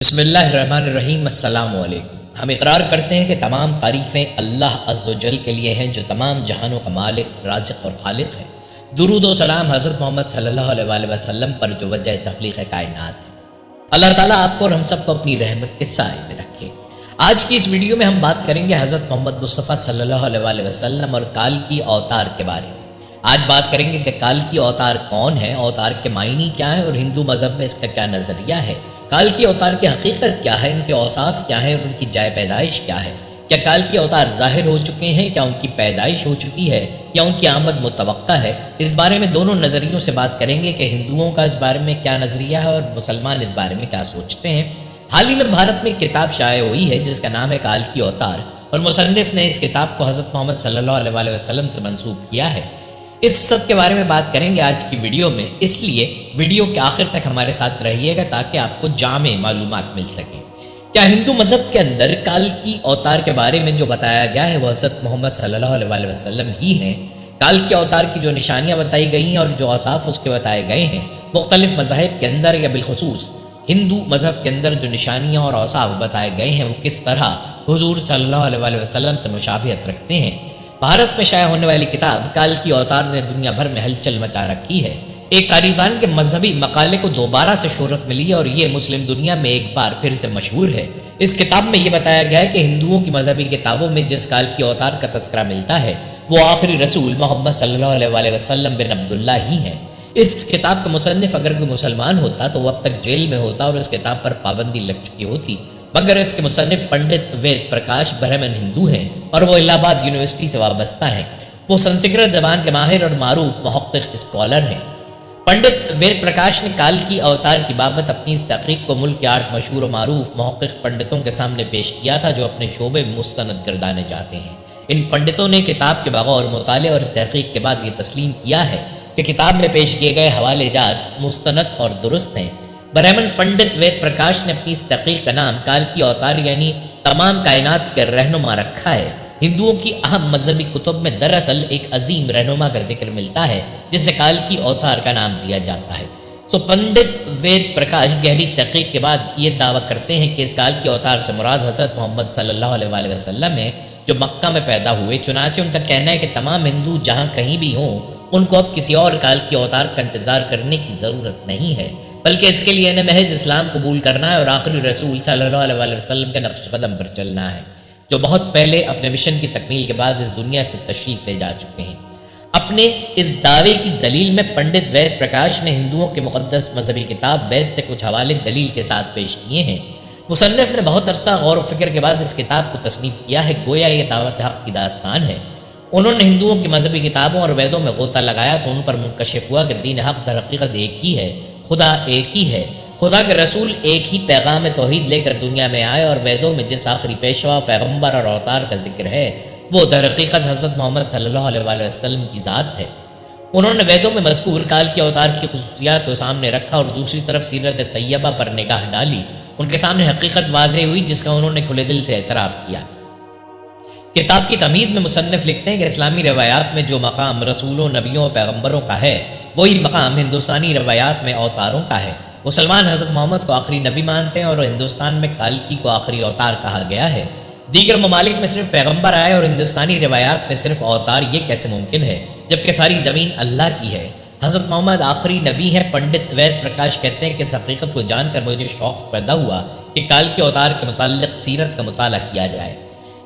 بسم اللہ الرحمن الرحیم۔ السلام علیکم۔ ہم اقرار کرتے ہیں کہ تمام تعریفیں اللہ عز و جل کے لیے ہیں جو تمام جہانوں کا مالک، رازق اور خالق ہے۔ درود و سلام حضرت محمد صلی اللہ علیہ وآلہ وسلم پر جو وجہ تخلیق کائنات ہے۔ اللہ تعالیٰ آپ کو اور ہم سب کو اپنی رحمت کے سائے میں رکھے۔ آج کی اس ویڈیو میں ہم بات کریں گے حضرت محمد مصطفیٰ صلی اللہ علیہ وآلہ وسلم اور کالکی اوتار کے بارے میں۔ آج بات کریں گے کہ کالکی اوتار کون ہے، اوتار کے معنی کیا ہے اور ہندو مذہب میں اس کا کیا نظریہ ہے، کالکی اوتار کی حقیقت کیا ہے، ان کے اوصاف کیا ہیں اور ان کی جائے پیدائش کیا ہے، کیا کالکی اوتار ظاہر ہو چکے ہیں، کیا ان کی پیدائش ہو چکی ہے یا ان کی آمد متوقع ہے۔ اس بارے میں دونوں نظریوں سے بات کریں گے کہ ہندوؤں کا اس بارے میں کیا نظریہ ہے اور مسلمان اس بارے میں کیا سوچتے ہیں۔ حال ہی میں بھارت میں ایک کتاب شائع ہوئی ہے جس کا نام ہے کالکی اوتار، اور مصنف نے اس کتاب کو حضرت محمد صلی اللہ علیہ وآلہ وسلم سے منسوب کیا ہے۔ اس سب کے بارے میں بات کریں گے آج کی ویڈیو میں، اس لیے ویڈیو کے آخر تک ہمارے ساتھ رہیے گا تاکہ آپ کو جامع معلومات مل سکیں۔ کیا ہندو مذہب کے اندر کالکی اوتار کے بارے میں جو بتایا گیا ہے وہ حضرت محمد صلی اللہ علیہ وآلہ وسلم ہی ہیں؟ کالکی اوتار کی جو نشانیاں بتائی گئی ہیں اور جو اوصاف اس کے بتائے گئے ہیں، مختلف مذاہب کے اندر یا بالخصوص ہندو مذہب کے اندر جو نشانیاں اور اوصاف بتائے گئے ہیں وہ کس طرح حضور صلی اللہ علیہ وآلہ وسلم سے مشابہت رکھتے ہیں؟ بھارت میں شائع ہونے والی کتاب کالکی اوتار نے دنیا بھر میں ہلچل مچا رکھی ہے۔ ایک تاریخدان کے مذہبی مقالے کو دوبارہ سے شہرت ملی اور یہ مسلم دنیا میں ایک بار پھر سے مشہور ہے۔ اس کتاب میں یہ بتایا گیا ہے کہ ہندوؤں کی مذہبی کتابوں میں جس کالکی اوتار کا تذکرہ ملتا ہے وہ آخری رسول محمد صلی اللہ علیہ وآلہ وسلم بن عبداللہ ہی ہیں۔ اس کتاب کا مصنف اگر کوئی مسلمان ہوتا تو وہ اب تک جیل میں ہوتا اور اس کتاب پر پابندی لگ چکی ہوتی، مگر اس کے مصنف پنڈت وید پرکاش برہمن ہندو ہیں اور وہ الہ آباد یونیورسٹی سے وابستہ ہیں۔ وہ سنسکرت زبان کے ماہر اور معروف محقق اسکالر ہیں۔ پنڈت وید پرکاش نے کالکی اوتار کی بابت اپنی اس تحقیق کو ملک کے 8 مشہور و معروف محقق پنڈتوں کے سامنے پیش کیا تھا جو اپنے شعبے میں مستند گردانے جاتے ہیں۔ ان پنڈتوں نے کتاب کے بغور مطالعے اور تحقیق کے بعد یہ تسلیم کیا ہے کہ کتاب میں پیش کیے گئے حوالے جات مستند اور درست ہیں۔ برہمن پنڈت وید پرکاش نے اپنی اس تحقیق کا نام کالکی اوتار یعنی تمام کائنات کے رہنما رکھا ہے۔ ہندوؤں کی اہم مذہبی کتب میں دراصل ایک عظیم رہنما کا ذکر ملتا ہے جسے کالکی اوتار کا نام دیا جاتا ہے۔ پنڈت وید پرکاش گہری تحقیق کے بعد یہ دعویٰ کرتے ہیں کہ اس کالکی اوتار سے مراد حضرت محمد صلی اللہ علیہ وآلہ وسلم ہے جو مکہ میں پیدا ہوئے۔ چنانچہ ان کا کہنا ہے کہ تمام ہندو جہاں کہیں بھی ہوں ان کو اب کسی اور کالکی اوتار کا انتظار کرنے کی ضرورت نہیں ہے، بلکہ اس کے لیے انہیں محض اسلام قبول کرنا ہے اور آخری رسول صلی اللہ علیہ وآلہ وسلم کے نقش قدم پر چلنا ہے جو بہت پہلے اپنے مشن کی تکمیل کے بعد اس دنیا سے تشریف لے جا چکے ہیں۔ اپنے اس دعوے کی دلیل میں پنڈت وید پرکاش نے ہندوؤں کی مقدس مذہبی کتاب وید سے کچھ حوالے دلیل کے ساتھ پیش کیے ہیں۔ مصنف نے بہت عرصہ غور و فکر کے بعد اس کتاب کو تصنیف کیا ہے، گویا یہ دعوت حق کی داستان ہے۔ انہوں نے ہندوؤں کی مذہبی کتابوں اور ویدوں میں غوطہ لگایا تو ان پر منکشف ہوا کہ دین حق در حقیقت ایک ہی ہے، خدا ایک ہی ہے، خدا کے رسول ایک ہی پیغام توحید لے کر دنیا میں آئے، اور ویدوں میں جس آخری پیشوا، پیغمبر اور اوتار کا ذکر ہے وہ در حقیقت حضرت محمد صلی اللہ علیہ وآلہ وسلم کی ذات ہے۔ انہوں نے ویدوں میں مذکور کالکی اوتار کی خصوصیات کو سامنے رکھا اور دوسری طرف سیرت طیبہ پر نگاہ ڈالی۔ ان کے سامنے حقیقت واضح ہوئی جس کا انہوں نے کھلے دل سے اعتراف کیا۔ کتاب کی تمہید میں مصنف لکھتے ہیں کہ اسلامی روایات میں جو مقام رسولوں، نبیوں اور پیغمبروں کا ہے وہی مقام ہندوستانی روایات میں اوتاروں کا ہے۔ مسلمان حضرت محمد کو آخری نبی مانتے ہیں اور ہندوستان میں کالکی کو آخری اوتار کہا گیا ہے۔ دیگر ممالک میں صرف پیغمبر آئے اور ہندوستانی روایات میں صرف اوتار، یہ کیسے ممکن ہے جبکہ ساری زمین اللہ کی ہے؟ حضرت محمد آخری نبی ہے۔ پنڈت وید پرکاش کہتے ہیں کہ اس حقیقت کو جان کر مجھے شوق پیدا ہوا کہ کالکی اوتار کے متعلق سیرت کا مطالعہ کیا جائے۔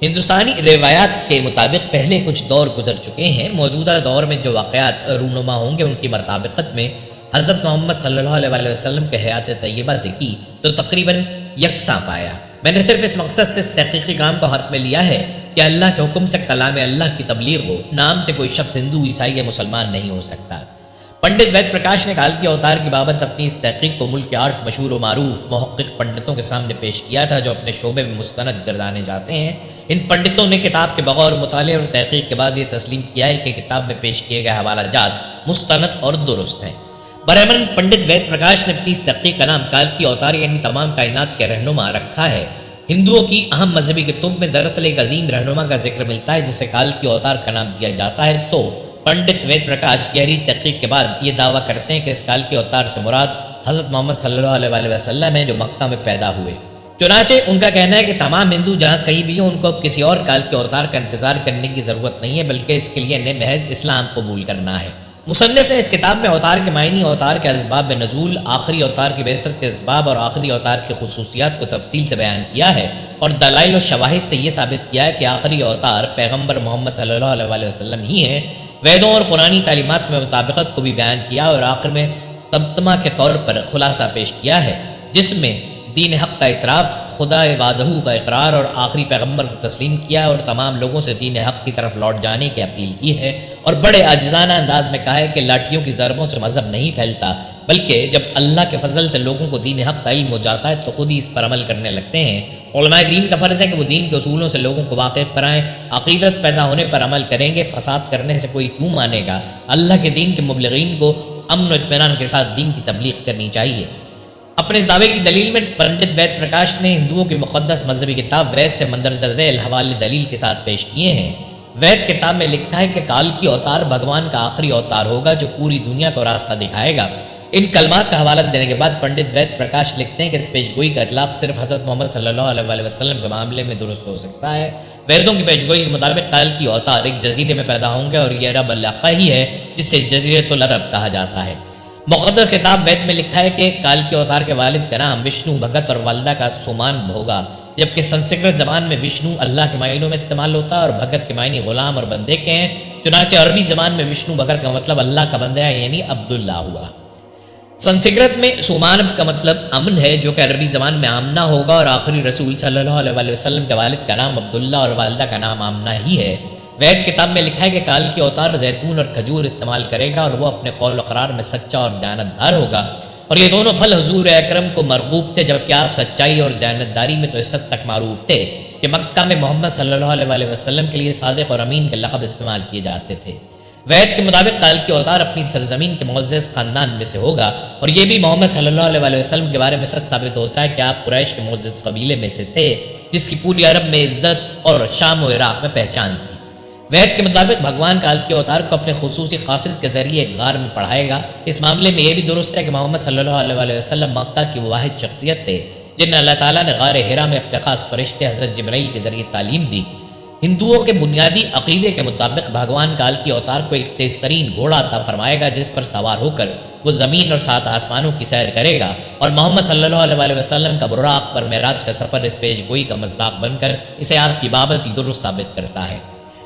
ہندوستانی روایات کے مطابق پہلے کچھ دور گزر چکے ہیں، موجودہ دور میں جو واقعات رونما ہوں گے ان کی مطابقت میں حضرت محمد صلی اللہ علیہ وآلہ وسلم کے حیات طیبہ سے کی تو تقریباً یکساں پایا۔ میں نے صرف اس مقصد سے اس تحقیقی کام کو ہاتھ میں لیا ہے کہ اللہ کے حکم سے کلام اللہ کی تبلیغ ہو، نام سے کوئی شخص ہندو، عیسائی یا مسلمان نہیں ہو سکتا۔ پنڈت وید پرکاش نے کالکی اوتار کی بابت اپنی اس تحقیق کو ملک کے 8 مشہور و معروف محقق پنڈتوں کے سامنے پیش کیا تھا جو اپنے شعبے میں مستند گردانے جاتے ہیں۔ ان پنڈتوں نے کتاب کے بغور مطالعے اور تحقیق کے بعد یہ تسلیم کیا ہے کہ کتاب میں پیش کیے گئے حوالہ جات مستند اور درست ہیں۔ برہمن پنڈت وید پرکاش نے اپنی اس تحقیق کا نام کالکی اوتار یعنی تمام کائنات کے رہنما رکھا ہے۔ ہندوؤں کی اہم مذہبی کتب میں دراصل ایک عظیم رہنما کا ذکر ملتا ہے جسے کالکی اوتار کا نام دیا جاتا ہے۔ پنڈت وید پرکاش گہری تحقیق کے بعد یہ دعویٰ کرتے ہیں کہ اس کالکی اوتار سے مراد حضرت محمد صلی اللہ علیہ وسلم ہیں جو مکہ میں پیدا ہوئے۔ چنانچہ ان کا کہنا ہے کہ تمام ہندو جہاں کہیں بھی ہوں ان کو اب کسی اور کال کے اوتار کا انتظار کرنے کی ضرورت نہیں ہے، بلکہ اس کے لیے انہیں محض اسلام قبول کرنا ہے۔ مصنف نے اس کتاب میں اوتار کے معنی، اوتار کے اسباب نزول، آخری اوتار کی بعثت کے اسباب اور آخری اوتار کی خصوصیات کو تفصیل سے بیان کیا ہے، اور دلائل و شواہد سے یہ ثابت کیا ہے کہ آخری اوتار پیغمبر محمد صلی اللہ علیہ وسلم ہی ہیں۔ ویدوں اور قرآنی تعلیمات میں مطابقت کو بھی بیان کیا اور آخر میں تمتمہ کے طور پر خلاصہ پیش کیا ہے، جس میں دین حق کا اعتراف، خدا وعدہ کا اقرار اور آخری پیغمبر کو تسلیم کیا اور تمام لوگوں سے دین حق کی طرف لوٹ جانے کی اپیل کی ہے، اور بڑے عاجزانہ انداز میں کہا ہے کہ لاٹھیوں کی ضربوں سے مذہب نہیں پھیلتا، بلکہ جب اللہ کے فضل سے لوگوں کو دین حق کا علم ہو جاتا ہے تو خود ہی اس پر عمل کرنے لگتے ہیں۔ علماء دین کا فرض ہے کہ وہ دین کے اصولوں سے لوگوں کو واقف کرائیں، عقیدت پیدا ہونے پر عمل کریں گے، فساد کرنے سے کوئی کیوں مانے گا۔ اللہ کے دین کے مبلغین کو امن و اطمینان کے ساتھ دین کی تبلیغ کرنی چاہیے۔ اپنے اس دعوے کی دلیل میں پنڈت وید پرکاش نے ہندوؤں کی مقدس مذہبی کتاب وید سے مندرجہ ذیل حوالے دلیل کے ساتھ پیش کیے ہیں۔ وید کتاب میں لکھا ہے کہ کال کی اوتار بھگوان کا آخری اوتار ہوگا جو پوری دنیا کو راستہ دکھائے گا۔ ان کلمات کا حوالہ دینے کے بعد پنڈت وید پرکاش لکھتے ہیں کہ اس پیش گوئی کا اطلاق صرف حضرت محمد صلی اللہ علیہ وسلم کے معاملے میں درست ہو سکتا ہے۔ ویدوں کی پیش گوئی کے مطابق کال کی اوتار ایک جزیرے میں پیدا ہوں گے اور یہ عرب علاقہ ہی ہے جس سے جزیرۃ العرب کہا جاتا ہے۔ مقدس کتاب وید میں لکھا ہے کہ کال کے اوتار کے والد کا نام وشنو بھگت اور والدہ کا سومان ہوگا، جبکہ سنسکرت زبان میں وشنو اللہ کے معنیوں میں استعمال ہوتا ہے اور بھگت کے معنی غلام اور بندے کے ہیں۔ چنانچہ عربی زبان میں وشنو بھگت کا مطلب اللہ کا بندہ ہے، یعنی عبداللہ ہوا۔ سنسکرت میں سومان کا مطلب امن ہے، جو کہ عربی زبان میں آمنہ ہوگا، اور آخری رسول صلی اللہ علیہ وسلم کے والد کا نام عبداللہ اور والدہ کا نام آمنہ ہی ہے۔ وید کتاب میں لکھا ہے کہ کال کی اوتار زیتون اور کھجور استعمال کرے گا اور وہ اپنے قول و قرار میں سچا اور دیانتدار ہوگا، اور یہ دونوں پھل حضور اکرم کو مرغوب تھے، جبکہ آپ سچائی اور دیانتداری میں تو اس حد تک معروف تھے کہ مکہ میں محمد صلی اللہ علیہ وسلم کے لیے صادق اور امین کے لقب استعمال کیے جاتے تھے۔ وید کے مطابق کال کی اوتار اپنی سرزمین کے معزز خاندان میں سے ہوگا، اور یہ بھی محمد صلی اللہ علیہ وسلم کے بارے میں سچ ثابت ہوتا ہے کہ آپ قریش کے معزز قبیلے میں سے تھے، جس کی پوری عرب میں عزت اور شام و عراق میں پہچان تھی۔ وید کے مطابق بھگوان کال کے اوتار کو اپنے خصوصی قاصد کے ذریعے ایک غار میں پڑھائے گا۔ اس معاملے میں یہ بھی درست ہے کہ محمد صلی اللہ علیہ وسلم مکہ کی واحد شخصیت تھے جنہیں اللہ تعالیٰ نے غار حرا میں اپنے خاص فرشتے حضرت جبرائیل کے ذریعے تعلیم دی۔ ہندوؤں کے بنیادی عقیدے کے مطابق بھگوان کال کی اوتار کو ایک تیز ترین گھوڑا عطا فرمائے گا جس پر سوار ہو کر وہ زمین اور 7 آسمانوں کی سیر کرے گا، اور محمد صلی اللہ علیہ وسلم کا براق پر معراج کا سفر اس پیش گوئی کا مصداق بن کر اسے آپ کی بابت ہی درست ثابت کرتا ہے۔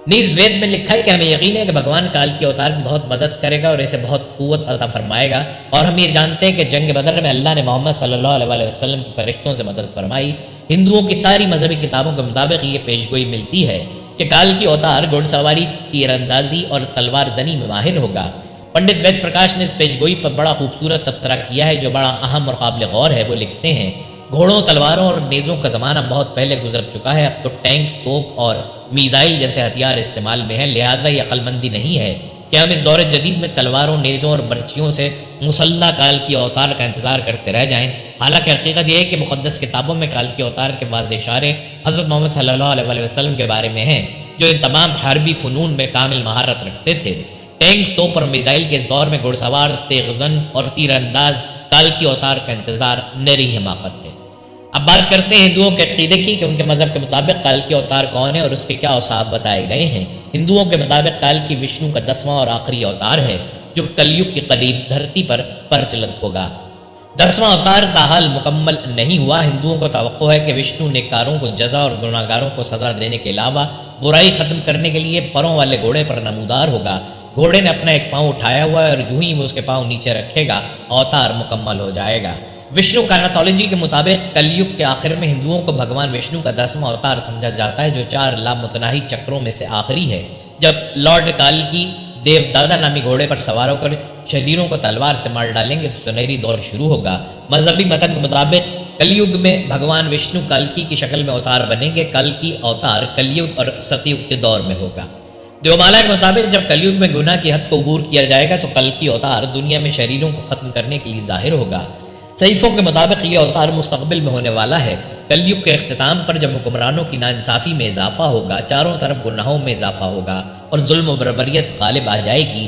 نیز وید میں لکھا ہے کہ ہمیں یقین ہے کہ بھگوان کال کی اوتار کی بہت مدد کرے گا اور اسے بہت قوت عطا فرمائے گا، اور ہم یہ جانتے ہیں کہ جنگ بدر میں اللہ نے محمد صلی اللہ علیہ وسلم کی فرشتوں سے مدد فرمائی۔ ہندوؤں کی ساری مذہبی کتابوں کے مطابق یہ پیش گوئی ملتی ہے کہ کال کی اوتار گھڑ سواری، تیر اندازی اور تلوار زنی میں ماہر ہوگا۔ پنڈت وید پرکاش نے اس پیش گوئی پر بڑا خوبصورت تبصرہ کیا ہے جو بڑا اہم اور قابل غور ہے۔ وہ لکھتے ہیں، گھوڑوں، تلواروں اور نیزوں کا زمانہ بہت پہلے گزر چکا ہے، اب تو ٹینک، توپ اور میزائل جیسے ہتھیار استعمال میں ہیں، لہٰذا یہ عقل مندی نہیں ہے کہ ہم اس دور جدید میں تلواروں، نیزوں اور برچیوں سے مسلح کال کی اوتار کا انتظار کرتے رہ جائیں۔ حالانکہ حقیقت یہ ہے کہ مقدس کتابوں میں کال کی اوتار کے واضح اشارے حضرت محمد صلی اللہ علیہ وسلم کے بارے میں ہیں، جو ان تمام حربی فنون میں کامل مہارت رکھتے تھے۔ ٹینک، توپ اور میزائل کے اس دور میں گھڑ سوار، تیغ زن اور تیر انداز کال کی اوتار کا انتظار نری حماقت ہے۔ اب بات کرتے ہیں ہندوؤں کے عقیدے کی کہ ان کے مذہب کے مطابق کال کی اوتار کون ہے اور اس کے کیا اوصاف بتائے گئے ہیں۔ ہندوؤں کے مطابق کال کی وشنو کا 10واں اور آخری اوتار ہے جو کلیگ کے قریب دھرتی پر پرچلت ہوگا۔ 10واں اوتار کا حال مکمل نہیں ہوا۔ ہندوؤں کو توقع ہے کہ وشنو نیکاروں کو جزا اور گناہگاروں کو سزا دینے کے علاوہ برائی ختم کرنے کے لیے پروں والے گھوڑے پر نمودار ہوگا۔ گھوڑے نے اپنا ایک پاؤں اٹھایا ہوا ہے اور جو ہی وہ اس کے پاؤں نیچے رکھے گا اوتار مکمل ہو جائے گا۔ وشنو کائناتولوجی کے مطابق کلیگ کے آخر میں ہندوؤں کو بھگوان وشنو کا 10واں اوتار سمجھا جاتا ہے جو 4 لامتناہی چکروں میں سے آخری ہے۔ جب لارڈ کال کی دیو دادا نامی گھوڑے پر سوار ہو کر شریروں کو تلوار سے مار ڈالیں گے تو سنہری دور شروع ہوگا۔ مذہبی متن کے مطابق کلیگ میں بھگوان وشنو کلکی کی شکل میں اوتار بنیں گے۔ کلکی اوتار کلیگ اور ستیگ کے دور میں ہوگا۔ دیومالا کے مطابق جب کلیگ میں گناہ کی حد کو عبور کیا جائے گا تو کلکی اوتار دنیا میں شریروں کو ختم کرنے کے لیے ظاہر ہوگا۔ صحیفوں کے مطابق یہ اوتار مستقبل میں ہونے والا ہے۔ کلیگ کے اختتام پر جب حکمرانوں کی ناانصافی میں اضافہ ہوگا، چاروں طرف گناہوں میں اضافہ ہوگا اور ظلم و بربریت غالب آ جائے گی،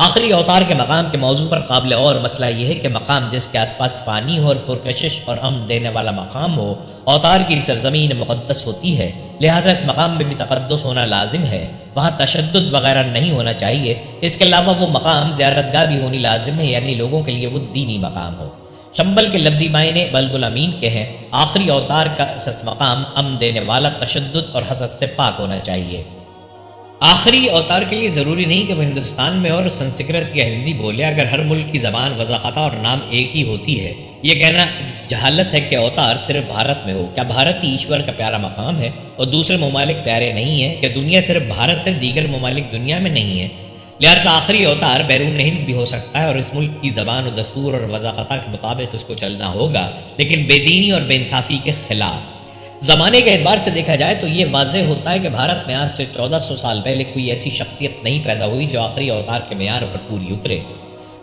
آخری اوتار کے مقام کے موضوع پر قابل اور مسئلہ یہ ہے کہ مقام جس کے آس پاس پانی ہو اور پرکشش اور امن دینے والا مقام ہو، اوتار کی سرزمین مقدس ہوتی ہے، لہٰذا اس مقام میں بھی تقدس ہونا لازم ہے، وہاں تشدد وغیرہ نہیں ہونا چاہیے۔ اس کے علاوہ وہ مقام زیارت گاہ بھی ہونی لازم ہے، یعنی لوگوں کے لیے وہ دینی مقام ہو۔ شمبل کے لفظی معنی بلد الامین کے ہیں۔ آخری اوتار کا اساس مقام امن دینے والا، تشدد اور حسد سے پاک ہونا چاہیے۔ آخری اوتار کے لیے ضروری نہیں کہ وہ ہندوستان میں اور سنسکرت یا ہندی بولے، اگر ہر ملک کی زبان، وضاحت اور نام ایک ہی ہوتی ہے۔ یہ کہنا جہالت ہے کہ اوتار صرف بھارت میں ہو۔ کیا بھارت ہی ایشور کا پیارا مقام ہے اور دوسرے ممالک پیارے نہیں ہیں؟ کہ دنیا صرف بھارت ہے، دیگر ممالک دنیا میں نہیں ہیں؟ لہٰذا آخری اوتار بیرون ہند بھی ہو سکتا ہے اور اس ملک کی زبان و دستور اور وضاحت کے مطابق اس کو چلنا ہوگا، لیکن بے دینی اور بے انصافی کے خلاف۔ زمانے کے اعتبار سے دیکھا جائے تو یہ واضح ہوتا ہے کہ بھارت میں آج سے 1400 سال پہلے کوئی ایسی شخصیت نہیں پیدا ہوئی جو آخری اوتار کے معیار پر پوری اترے۔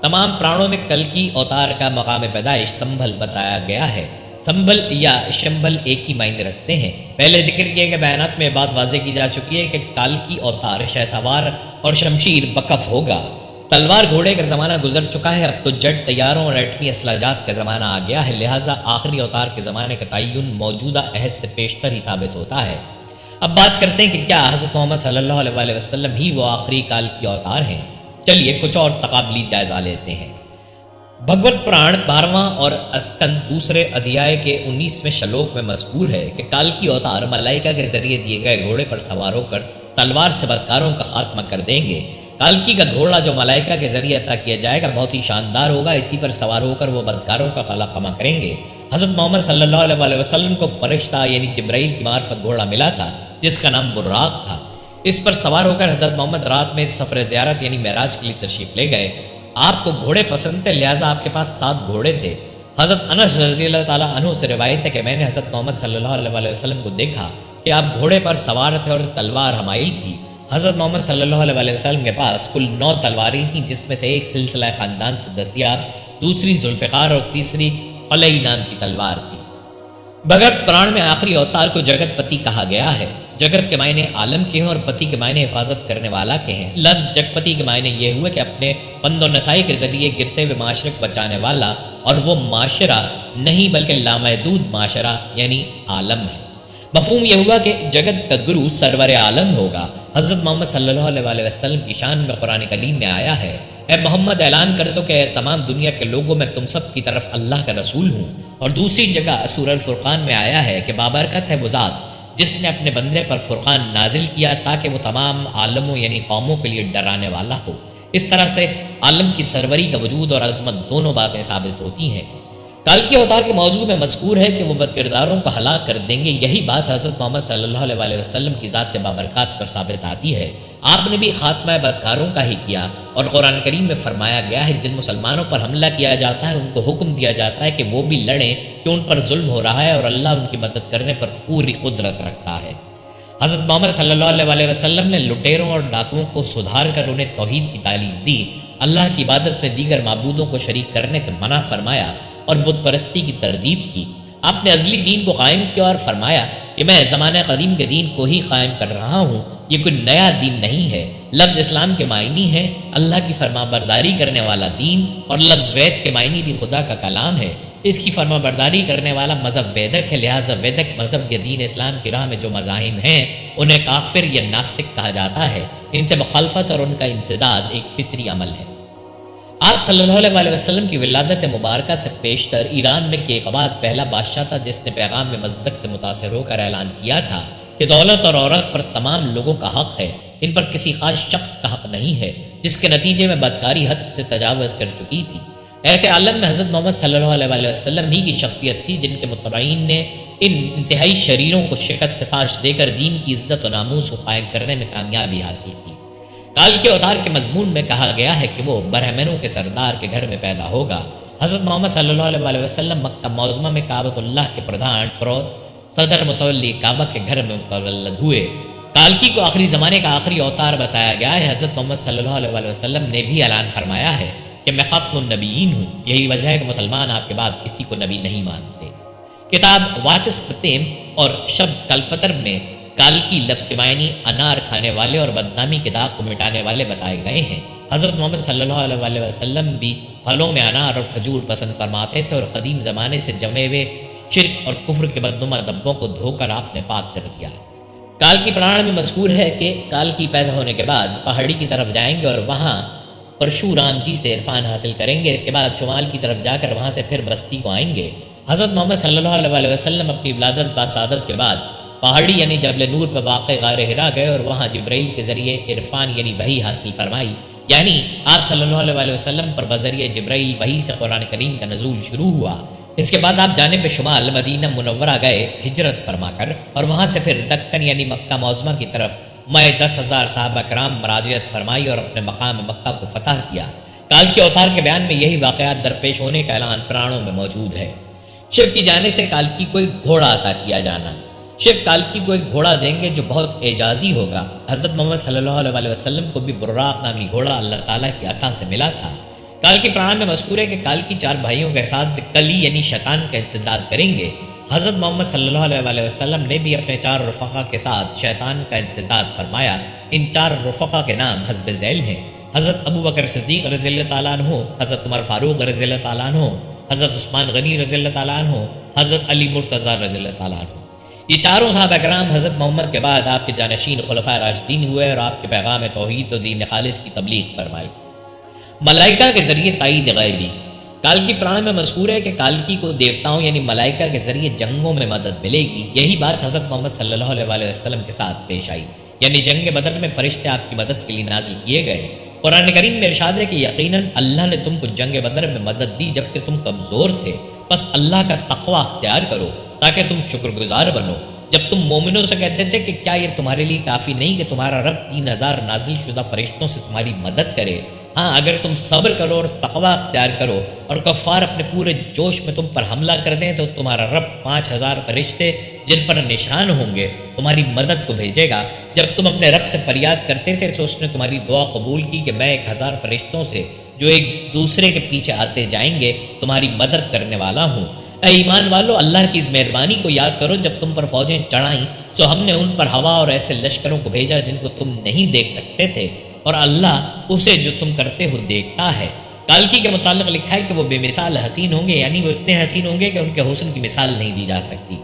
تمام پرانوں میں کلکی اوتار کا مقام پیدائش سنبھل بتایا گیا ہے۔ سنبل یا شمبل ایک ہی معنی رکھتے ہیں۔ پہلے ذکر کیے گئے بیانات میں بات واضح کی جا چکی ہے کہ کالکی اوتار شہ سوار اور شمشیر بکف ہوگا۔ تلوار گھوڑے کا زمانہ گزر چکا ہے، اب تو جٹ طیاروں اور ایٹمی اسلحہ جات کا زمانہ آ گیا ہے، لہٰذا آخری اوتار کے زمانے کا تعین موجودہ عہد سے پیشتر ہی ثابت ہوتا ہے۔ اب بات کرتے ہیں کہ کیا حضرت محمد صلی اللہ علیہ وسلم ہی وہ آخری کال کی اوتار ہیں؟ چلیے کچھ اور تقابلی جائزہ لیتے ہیں۔ بھگوت پران 12واں اور اسکند دوسرے ادھیائے کے 19ویں شلوک میں مذکور ہے کہ کالکی اوتار ملائکہ کے ذریعے دیے گئے گھوڑے پر سوار ہو کر تلوار سے بدکاروں کا خاتمہ کر دیں گے۔ کالکی کا گھوڑا جو ملائکہ کے ذریعے عطا کیا جائے گا بہت ہی شاندار ہوگا، اسی پر سوار ہو کر وہ بدکاروں کا خلا خما کریں گے۔ حضرت محمد صلی اللہ علیہ وسلم کو فرشتہ یعنی جبرائیل کی معرفت گھوڑا ملا تھا جس کا نام براق تھا۔ اس پر سوار ہو کر حضرت محمد رات میں سفر زیارت یعنی معراج کے لیے تشریف لے گئے۔ آپ کو گھوڑے پسند تھے، لہٰذا آپ کے پاس 7 گھوڑے تھے۔ حضرت انس رضی اللہ تعالیٰ عنہ سے روایت ہے کہ میں نے حضرت محمد صلی اللہ علیہ وسلم کو دیکھا کہ آپ گھوڑے پر سوار تھے اور تلوار حمائل تھی۔ حضرت محمد صلی اللہ علیہ وسلم کے پاس کل 9 تلواریں تھیں، جس میں سے ایک سلسلہ خاندان سے دستیاب، دوسری ذوالفقار اور تیسری قلعی نام کی تلوار تھی۔ بھگت پران میں آخری اوتار کو جگت پتی کہا گیا ہے۔ جگت کے معنی عالم کے ہیں اور پتی کے معنی حفاظت کرنے والا کے ہیں۔ لفظ جگپتی کے معنی یہ ہوئے کہ اپنے پند و نسائی کے ذریعے گرتے ہوئے معاشرے کو بچانے والا، اور وہ معاشرہ نہیں بلکہ لامحدود معاشرہ یعنی عالم ہے۔ مفہوم یہ ہوا کہ جگت کا گرو سرور عالم ہوگا۔ حضرت محمد صلی اللہ علیہ وسلم کی شان میں قرآن کریم میں آیا ہے، اے محمد اعلان کر دو کہ اے تمام دنیا کے لوگوں میں تم سب کی طرف اللہ کا رسول ہوں۔ اور دوسری جگہ سورہ الفرقان میں آیا ہے کہ بابرکت ہے وہ ذات جس نے اپنے بندے پر فرقان نازل کیا تاکہ وہ تمام عالموں یعنی قوموں کے لیے ڈرانے والا ہو۔ اس طرح سے عالم کی سروری کا وجود اور عظمت دونوں باتیں ثابت ہوتی ہیں۔ کالکی اوتار کے موضوع میں مذکور ہے کہ وہ بد کرداروں کو ہلاک کر دیں گے۔ یہی بات حضرت محمد صلی اللہ علیہ وسلم کی ذات بابرکات پر ثابت آتی ہے۔ آپ نے بھی خاتمہ بدکاروں کا ہی کیا، اور قرآن کریم میں فرمایا گیا ہے جن مسلمانوں پر حملہ کیا جاتا ہے ان کو حکم دیا جاتا ہے کہ وہ بھی لڑیں کہ ان پر ظلم ہو رہا ہے اور اللہ ان کی مدد کرنے پر پوری قدرت رکھتا ہے۔ حضرت محمد صلی اللہ علیہ وسلم نے لٹیروں اور ڈاکوؤں کو سدھار کر انہیں توحید کی تعلیم دی، اللہ کی عبادت میں دیگر معبودوں کو شریک کرنے سے منع فرمایا اور بت پرستی کی تردید کی۔ آپ نے ازلی دین کو قائم کیا اور فرمایا کہ میں زمانہ قدیم کے دین کو ہی قائم کر رہا ہوں، یہ کوئی نیا دین نہیں ہے۔ لفظ اسلام کے معنی ہے اللہ کی فرما برداری کرنے والا دین، اور لفظ وید کے معنی بھی خدا کا کلام ہے۔ اس کی فرما برداری کرنے والا مذہب ویدک ہے، لہٰذا ویدک مذہب یا دین اسلام کی راہ میں جو مذاہب ہیں انہیں کافر یا ناستک کہا جاتا ہے۔ ان سے مخالفت اور ان کا انسداد ایک فطری عمل ہے۔ آپ صلی اللہ علیہ وسلم کی ولادت مبارکہ سے پیشتر ایران میں کیقباد پہلا بادشاہ تھا جس نے پیغام میں مصدق سے متاثر ہو کر اعلان کیا تھا کہ دولت اور عورت پر تمام لوگوں کا حق ہے، ان پر کسی خاص شخص کا حق نہیں ہے، جس کے نتیجے میں بدکاری حد سے تجاوز کر چکی تھی۔ ایسے عالم میں حضرت محمد صلی اللہ علیہ وسلم ہی کی شخصیت تھی جن کے متبعین نے ان انتہائی شریروں کو شکست فاش دے کر دین کی عزت و ناموس کو قائم کرنے میں کامیابی حاصل کی۔ کال کے اوتار کے مضمون میں کہا گیا ہے کہ وہ برہمنوں کے سردار کے گھر میں پیدا ہوگا۔ حضرت محمد صلی اللہ علیہ وسلم مکہ معظمہ میں کعبۃ اللہ کے پردھان پروت صدر متولی کعبہ کے گھر میں متولد ہوئے۔ کالکی کو آخری زمانے کا آخری اوتار بتایا گیا ہے۔ حضرت محمد صلی اللہ علیہ وسلم نے بھی اعلان فرمایا ہے کہ میں خاتم النبیین ہوں، یہی وجہ ہے کہ مسلمان آپ کے بعد کسی کو نبی نہیں مانتے۔ کتاب واچسپتیم اور شبد کلپتر میں کالکی لفظ کے معنی انار کھانے والے اور بدنامی کے داغ کو مٹانے والے بتائے گئے ہیں۔ حضرت محمد صلی اللہ علیہ وسلم بھی پھلوں میں انار اور کھجور پسند فرماتے تھے، اور قدیم زمانے سے جمے ہوئے شرک اور کفر کے بدنما دبوں کو دھو کر آپ نے پاک کر دیا۔ کال کی پران میں مذکور ہے کہ کال کی پیدا ہونے کے بعد پہاڑی کی طرف جائیں گے اور وہاں پرشورام جی سے عرفان حاصل کریں گے۔ اس کے بعد شمال کی طرف جا کر وہاں سے پھر بستی کو آئیں گے۔ حضرت محمد صلی اللہ علیہ وسلم اپنی ولادت باسعادت کے بعد پہاڑی یعنی جبل نور پر واقع غار حرا گئے اور وہاں جبرائیل کے ذریعے عرفان یعنی وحی حاصل فرمائی، یعنی آپ صلی اللہ علیہ وسلم پر بذریعہ جبرائیل وحی سے قرآن کریم کا نزول شروع ہوا۔ اس کے بعد آپ جانب شمال مدینہ منورہ گئے ہجرت فرما کر، اور وہاں سے پھر دکن یعنی مکہ معظمہ کی طرف میں 10,000 صحابہ کرام مراجعت فرمائی اور اپنے مقام مکہ کو فتح کیا۔ کال کے اوتار کے بیان میں یہی واقعات درپیش ہونے کا اعلان پرانوں میں موجود ہے۔ شیو کی جانب سے کالکی کو ایک گھوڑا عطا کیا جانا۔ شیو کالکی کو ایک گھوڑا دیں گے جو بہت اعجازی ہوگا۔ حضرت محمد صلی اللہ علیہ وسلم کو بھی براق نامی گھوڑا اللہ تعالیٰ کی عطا سے ملا تھا۔ کالکی پران میں مذکور ہے کہ کالکی 4 بھائیوں کے ساتھ کلی یعنی شیطان کا انسداد کریں گے۔ حضرت محمد صلی اللہ علیہ وسلم نے بھی اپنے 4 رفقا کے ساتھ شیطان کا انسداد فرمایا۔ ان 4 رفقا کے نام حسب ذیل ہیں: حضرت ابو بکر صدیق رضی اللہ تعالیٰ عنہ، حضرت عمر فاروق رضی اللہ تعالیٰ عنہ، حضرت عثمان غنی رضی اللہ تعالیٰ عنہ، حضرت علی مرتضیٰ رضی اللہ تعالیٰ عنہ۔ یہ چاروں صحابہ کرام حضرت محمد کے بعد آپ کے جانشین خلفائے راشدین ہوئے اور آپ کے پیغام توحید و دین خالص کی تبلیغ فرمائی۔ ملائکہ کے ذریعے تائید غیبی۔ کالکی پران میں مذکور ہے کہ کالکی کو دیوتاؤں یعنی ملائکہ کے ذریعے جنگوں میں مدد ملے گی۔ یہی بات حضرت محمد صلی اللہ علیہ وسلم کے ساتھ پیش آئی، یعنی جنگ بدر میں فرشتے آپ کی مدد کے لیے نازل کیے گئے۔ قرآن کریم میں ارشاد ہے کہ یقیناً اللہ نے تم کو جنگ بدر میں مدد دی جبکہ تم کمزور تھے، بس اللہ کا تقوی اختیار کرو تاکہ تم شکر گزار بنو۔ جب تم مومنوں سے کہتے تھے کہ کیا یہ تمہارے لیے کافی نہیں کہ تمہارا رب 3,000 نازل شدہ فرشتوں سے تمہاری مدد کرے؟ ہاں، اگر تم صبر کرو اور تقوی اختیار کرو اور کفار اپنے پورے جوش میں تم پر حملہ کر دیں تو تمہارا رب 5,000 فرشتے جن پر نشان ہوں گے تمہاری مدد کو بھیجے گا۔ جب تم اپنے رب سے فریاد کرتے تھے تو اس نے تمہاری دعا قبول کی کہ میں 1,000 فرشتوں سے جو ایک دوسرے کے پیچھے آتے جائیں گے تمہاری مدد کرنے والا ہوں۔ اے ایمان والو، اللہ کی اس مہربانی کو یاد کرو جب تم پر فوجیں چڑھائیں تو ہم نے ان پر ہوا اور ایسے لشکروں کو بھیجا جن کو تم نہیں دیکھ سکتے تھے، اور اللہ اسے جو تم کرتے ہو دیکھتا ہے۔ کالکی کے متعلق لکھا ہے کہ وہ بے مثال حسین ہوں گے، یعنی وہ اتنے حسین ہوں گے کہ ان کے حسن کی مثال نہیں دی جا سکتی۔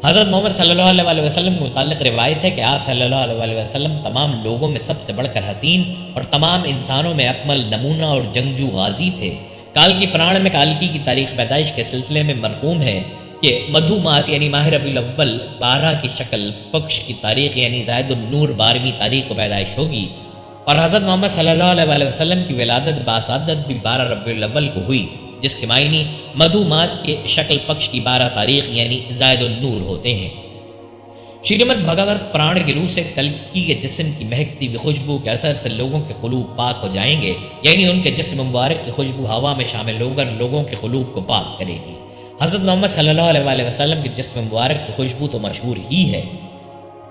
حضرت محمد صلی اللہ علیہ وسلم کے متعلق روایت ہے کہ آپ صلی اللہ علیہ وسلم تمام لوگوں میں سب سے بڑھ کر حسین اور تمام انسانوں میں اکمل نمونہ اور جنگجو غازی تھے۔ کالکی پران میں کالکی کی تاریخ پیدائش کے سلسلے میں مرقوم ہے کہ مدھو ماس یعنی ماہ ربیع الاول 12 کی شکل پکش کی تاریخ یعنی زائد النور 12ویں تاریخ کو پیدائش ہوگی، اور حضرت محمد صلی اللہ علیہ وسلم کی ولادت باسعادت بھی 12 ربیع الاول کو ہوئی، جس کے معنی مدھو ماس کے شکل پکش کی 12 تاریخ یعنی زائد النور ہوتے ہیں۔ شریمد بھگوت پران کی روح سے کلکی کے جسم کی مہکتی ہوئی خوشبو کے اثر سے لوگوں کے قلوب پاک ہو جائیں گے، یعنی ان کے جسم مبارک کی خوشبو ہوا میں شامل ہو کر لوگوں کے قلوب کو پاک کرے گی۔ حضرت محمد صلی اللہ علیہ وسلم کے جسم مبارک کی خوشبو تو مشہور ہی ہے،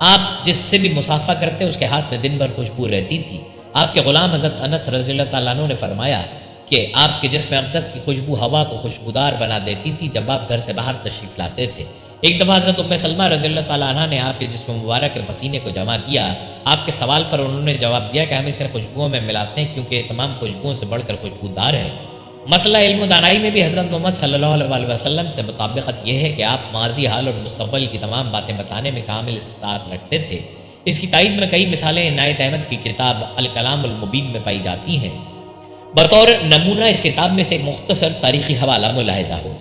آپ جس سے بھی مصافحہ کرتے اس کے ہاتھ میں دن بھر خوشبو رہتی تھی۔ آپ کے غلام حضرت انس رضی اللہ تعالیٰ عنہ نے فرمایا کہ آپ کے جسم اقدس کی خوشبو ہوا کو خوشبودار بنا دیتی تھی جب آپ گھر سے باہر تشریف لاتے تھے۔ ایک دفعہ حضرت ام سلمہ رضی اللہ تعالیٰ عنہ نے آپ کے جسم مبارک کے پسینے کو جمع کیا۔ آپ کے سوال پر انہوں نے جواب دیا کہ ہم اسے خوشبوؤں میں ملاتے ہیں کیونکہ یہ تمام خوشبوؤں سے بڑھ کر خوشبودار ہے۔ مسئلہ علم و دانائی میں بھی حضرت محمد صلی اللہ علیہ وسلم سے مطابقت یہ ہے کہ آپ ماضی، حال اور مستقبل کی تمام باتیں بتانے میں کامل استطاعت رکھتے تھے۔ اس کی تائید میں کئی مثالیں عنایت احمد کی کتاب الکلام المبین میں پائی جاتی ہیں۔ بطور نمونہ اس کتاب میں سے ایک مختصر تاریخی حوالہ ملاحظہ ہو۔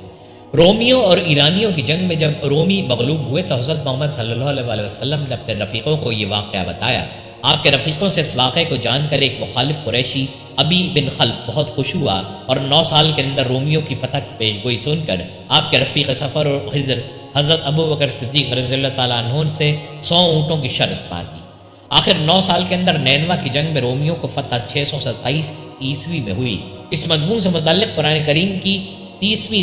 رومیوں اور ایرانیوں کی جنگ میں جب رومی مغلوب ہوئے تو حضرت محمد صلی اللہ علیہ وسلم نے اپنے رفیقوں کو یہ واقعہ بتایا۔ آپ کے رفیقوں سے اس واقعے کو جان کر ایک مخالف قریشی ابی بن خلف بہت خوش ہوا اور 9 سال کے اندر رومیوں کی فتح کی پیشگوئی سن کر آپ کے رفیق سفر اور خضر حضرت ابو بکر صدیق رضی اللہ تعالیٰ عنہ سے 100 اونٹوں کی شرط باندھی۔ آخر 9 سال کے اندر نینوا کی جنگ میں رومیوں کو فتح 627 عیسوی میں ہوئی۔ اس مضمون سے متعلق قرآن کریم کی 30ویں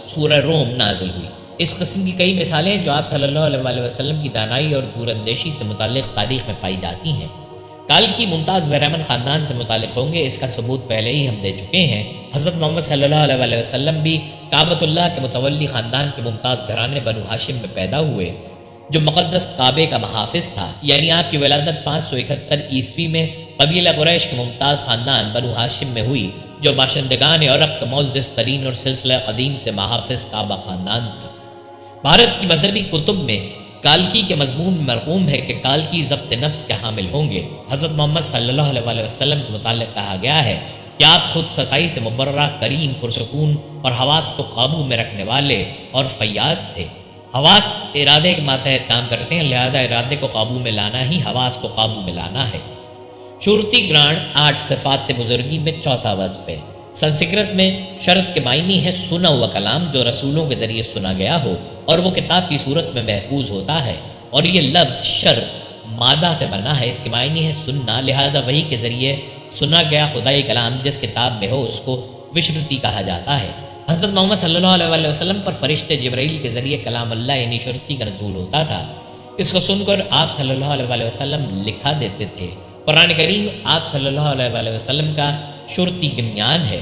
سورہ روم نازل ہوئی۔ اس قسم کی کئی مثالیں جو آپ صلی اللہ علیہ وسلم کی دانائی اور دور اندیشی سے متعلق تاریخ میں پائی جاتی ہیں۔ کالکی ممتاز بہرامن خاندان سے متعلق ہوں گے، اس کا ثبوت پہلے ہی ہم دے چکے ہیں۔ حضرت محمد صلی اللہ علیہ وسلم بھی کعبۃ اللہ کے متولی خاندان کے ممتاز گھرانے بنو ہاشم میں پیدا ہوئے۔ جو مقدس کعبے کا محافظ تھا، یعنی آپ کی ولادت 571 عیسوی میں قبیلہ قریش کے ممتاز خاندان بنو ہاشم میں ہوئی، جو باشندگان عرب کا معزز ترین اور سلسلہ قدیم سے محافظ کعبہ خاندان تھا۔ بھارت کی مذہبی کتب میں کالکی کے مضمون میں مرقوم ہے کہ کالکی ضبط نفس کے حامل ہوں گے۔ حضرت محمد صلی اللہ علیہ وسلم کے متعلق کہا گیا ہے کہ آپ خود صفائی سے مبرہ، کریم، پرسکون اور حواس کو قابو میں رکھنے والے اور فیاض تھے۔ حواس ارادے کے ماتحت کام کرتے ہیں، لہٰذا ارادے کو قابو میں لانا ہی حواس کو قابو میں لانا ہے۔ شورتی گران 8 صفات بزرگی میں چوتھا وصف ہے۔ سنسکرت میں شرط کے معنی ہے سنا ہوا کلام جو رسولوں کے ذریعے سنا گیا ہو اور وہ کتاب کی صورت میں محفوظ ہوتا ہے، اور یہ لفظ شرط مادہ سے بنا ہے، اس کے معنی ہے سننا، لہٰذا وحی کے ذریعے سنا گیا خدائی کلام جس کتاب میں ہو اس کو وشرتی کہا جاتا ہے۔ حضرت محمد صلی اللہ علیہ وسلم پر فرشتے جبرائیل کے ذریعے کلام اللہ یعنی شرطی کا نزول ہوتا تھا۔ اس کو سن کر آپ صلی اللہ علیہ وسلم لکھا دیتے تھے۔ قرآن کریم آپ صلی اللہ علیہ وسلم کا شرطی گمیان ہے۔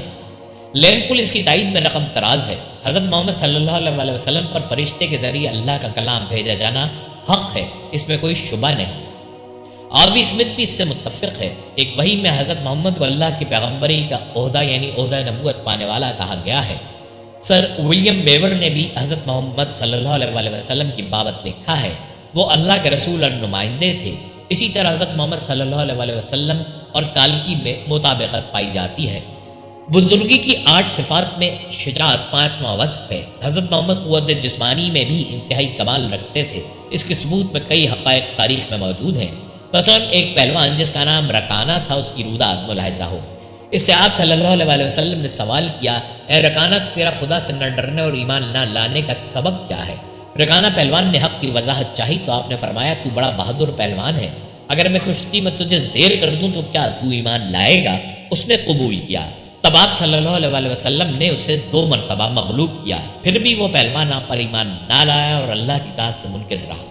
لینکل اس کی تائید میں رقم تراز ہے۔ حضرت محمد صلی اللہ علیہ وسلم پر فرشتے کے ذریعے اللہ کا کلام بھیجا جانا حق ہے، اس میں کوئی شبہ نہیں۔ آبی اسمت بھی اس سے متفق ہے۔ ایک وحی میں حضرت محمد کو اللہ کی پیغمبری کا عہدہ یعنی عہدہ نبوت پانے والا کہا گیا ہے۔ سر ولیم بیور نے بھی حضرت محمد صلی اللہ علیہ وسلم کی بابت لکھا ہے، وہ اللہ کے رسول اور نمائندے تھے۔ اسی طرح حضرت محمد صلی اللہ علیہ وسلم اور کالکی میں مطابقت پائی جاتی ہے۔ بزرگی کی 8 صفات میں شجاعت 5واں وصف ہے۔ حضرت محمد قوت جسمانی میں بھی انتہائی کمال رکھتے تھے، اس کے ثبوت میں کئی حقائق تاریخ میں موجود ہیں۔ مثلاً ایک پہلوان جس کا نام رکانہ تھا، اس کی رودات ملاحظہ ہو۔ اس سے آپ صلی اللہ علیہ وسلم نے سوال کیا، اے رکانہ تیرا خدا سے نہ ڈرنے اور ایمان نہ لانے کا سبب کیا ہے؟ رکانہ پہلوان نے حق کی وضاحت چاہی تو آپ نے فرمایا، تو بڑا بہادر پہلوان ہے، اگر میں کشتی میں تجھے زیر کر دوں تو کیا تو ایمان لائے گا؟ اس نے قبول کیا۔ تب آپ صلی اللہ علیہ وسلم نے اسے 2 مرتبہ مغلوب کیا، پھر بھی وہ پہلوان آپ پر ایمان نہ لایا اور اللہ کی ذات سے منکر رہا۔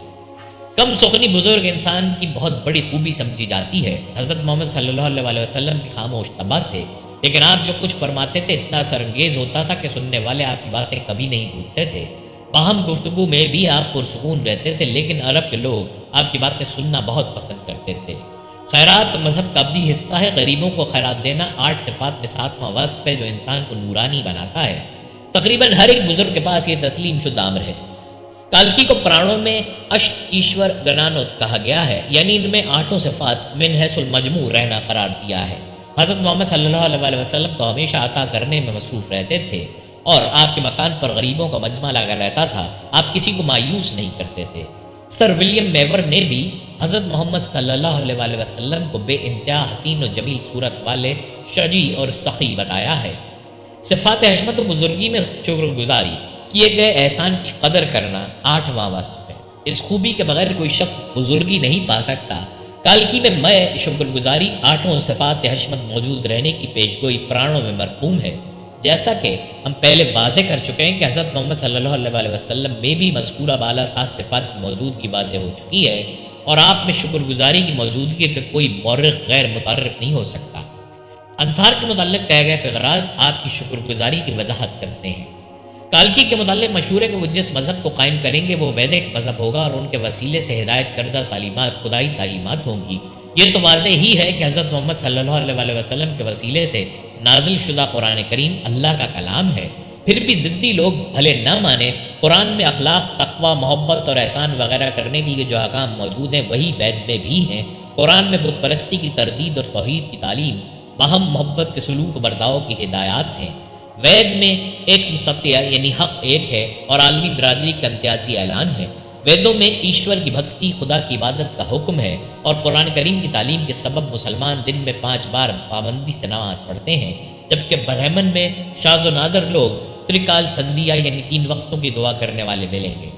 کم سخنی بزرگ انسان کی بہت بڑی خوبی سمجھی جاتی ہے۔ حضرت محمد صلی اللہ علیہ وسلم کی خاموش طبع تھے، لیکن آپ جو کچھ فرماتے تھے اتنا اثر انگیز ہوتا تھا کہ سننے والے آپ کی باتیں کبھی نہیں بھولتے تھے۔ باہم گفتگو میں بھی آپ پرسکون رہتے تھے، لیکن عرب کے لوگ آپ کی باتیں سننا بہت پسند کرتے تھے۔ خیرات مذہب کا ابدی حصہ ہے۔ غریبوں کو خیرات دینا 8 صفات میں 7واں وصف ہے جو انسان کو نورانی بناتا ہے۔ تقریباً ہر ایک بزرگ کے پاس یہ تسلیم شدہ امر ہے۔ کالکی کو پرانوں میں اشت ایشور گنانوت کہا گیا ہے، یعنی ان میں 8 صفات من حیث المجموع رہنا قرار دیا ہے۔ حضرت محمد صلی اللہ علیہ وسلم تو ہمیشہ عطا کرنے میں مصروف رہتے تھے اور آپ کے مکان پر غریبوں کا مجمع لگا رہتا تھا، آپ کسی کو مایوس نہیں کرتے تھے۔ سر ولیم میور نے بھی حضرت محمد صلی اللہ علیہ وسلم کو بے انتہا حسین و جمیل صورت والے، شجی اور سخی بتایا ہے۔ صفات حشمت و بزرگی میں شکر گزاری، کیے گئے احسان کی قدر کرنا 8واں وصف ہے۔ اس خوبی کے بغیر کوئی شخص بزرگی نہیں پا سکتا۔ کالکی میں شکر گزاری 8 صفات حشمت موجود رہنے کی پیشگوئی پرانوں میں مرقوم ہے۔ جیسا کہ ہم پہلے واضح کر چکے ہیں کہ حضرت محمد صلی اللہ علیہ وسلم میں بھی مذکورہ بالا 7 صفات کی موجودگی واضح ہو چکی ہے، اور آپ میں شکر گزاری کی موجودگی کا کوئی مورخ غیر متعارف نہیں ہو سکتا۔ انصار کے متعلق کہے گئے فقرات آپ کی شکر گزاری کی وضاحت کرتے ہیں۔ کالکی کے متعلق مشہور ہے کہ وہ جس مذہب کو قائم کریں گے وہ ویدک مذہب ہوگا اور ان کے وسیلے سے ہدایت کردہ تعلیمات خدائی تعلیمات ہوں گی۔ یہ تو واضح ہی ہے کہ حضرت محمد صلی اللہ علیہ وسلم کے وسیلے سے نازل شدہ قرآن کریم اللہ کا کلام ہے۔ پھر بھی ضدی لوگ بھلے نہ مانے، قرآن میں اخلاق، تقوی، محبت اور احسان وغیرہ کرنے کے لیے جو احکام موجود ہیں وہی وید میں بھی ہیں۔ قرآن میں بت پرستی کی تردید اور توحید کی تعلیم، باہم محبت کے سلوک و برتاؤ کی ہدایات ہیں۔ وید میں ایک ستیہ یعنی حق ایک ہے اور عالمی برادری کا امتیازی اعلان ہے۔ ویدوں میں ایشور کی بھکتی، خدا کی عبادت کا حکم ہے، اور قرآن کریم کی تعلیم کے سبب مسلمان دن میں 5 بار پابندی سے نماز پڑھتے ہیں، جبکہ برہمن میں شاذ و نادر لوگ ترکال سندھیا یعنی 3 وقتوں کی دعا کرنے والے ملیں گے۔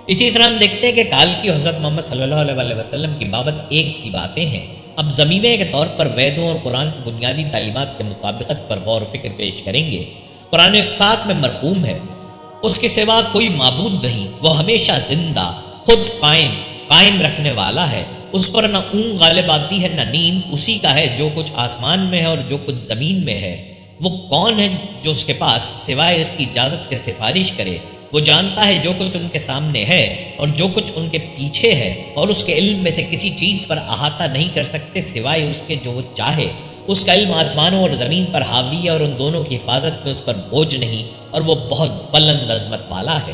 اسی طرح ہم دیکھتے ہیں کہ کال کی حضرت محمد صلی اللہ علیہ وسلم کی بابت ایک سی باتیں ہیں۔ اب زمینے کے طور پر ویدوں اور قرآن کی بنیادی تعلیمات کے مطابقت پر غور و فکر پیش کریں گے۔ قرآن پاک میں مرقوم ہے، اس کے سوا کوئی معبود نہیں، وہ ہمیشہ زندہ، خود قائم رکھنے والا ہے، اس پر نہ اونگ غالب آتی ہے نہ نیند، اسی کا ہے جو کچھ آسمان میں ہے اور جو کچھ زمین میں ہے۔ وہ کون ہے جو اس کے پاس سوائے اس کی اجازت کے سفارش کرے؟ وہ جانتا ہے جو کچھ ان کے سامنے ہے اور جو کچھ ان کے پیچھے ہے، اور اس کے علم میں سے کسی چیز پر احاطہ نہیں کر سکتے سوائے اس کے جو وہ چاہے۔ اس کا علم آسمانوں اور زمین پر حاوی ہے اور ان دونوں کی حفاظت میں اس پر بوجھ نہیں، اور وہ بہت بلند عظمت والا ہے۔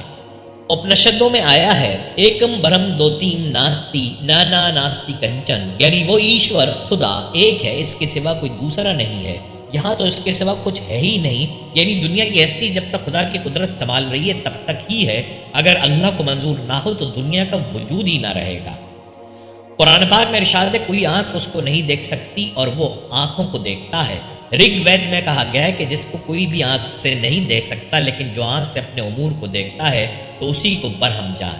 اپنشدوں میں آیا ہے، ایکم برہم دوتیم ناستی نانا ناستی کنچن، یعنی وہ ایشور خدا ایک ہے، اس کے سوا کوئی دوسرا نہیں ہے۔ یہاں تو اس کے سوا کچھ ہے ہی نہیں، یعنی دنیا کی ہستی جب تک خدا کی قدرت سنبھال رہی ہے تب تک ہی ہے، اگر اللہ کو منظور نہ ہو تو دنیا کا وجود ہی نہ رہے گا۔ قرآن پاک میں ارشاد ہے، کوئی آنکھ اس کو نہیں دیکھ سکتی اور وہ آنکھوں کو دیکھتا ہے۔ رگ وید میں کہا گیا ہے کہ جس کو کوئی بھی آنکھ سے نہیں دیکھ سکتا لیکن جو آنکھ سے اپنے امور کو دیکھتا ہے تو اسی کو برہم جان۔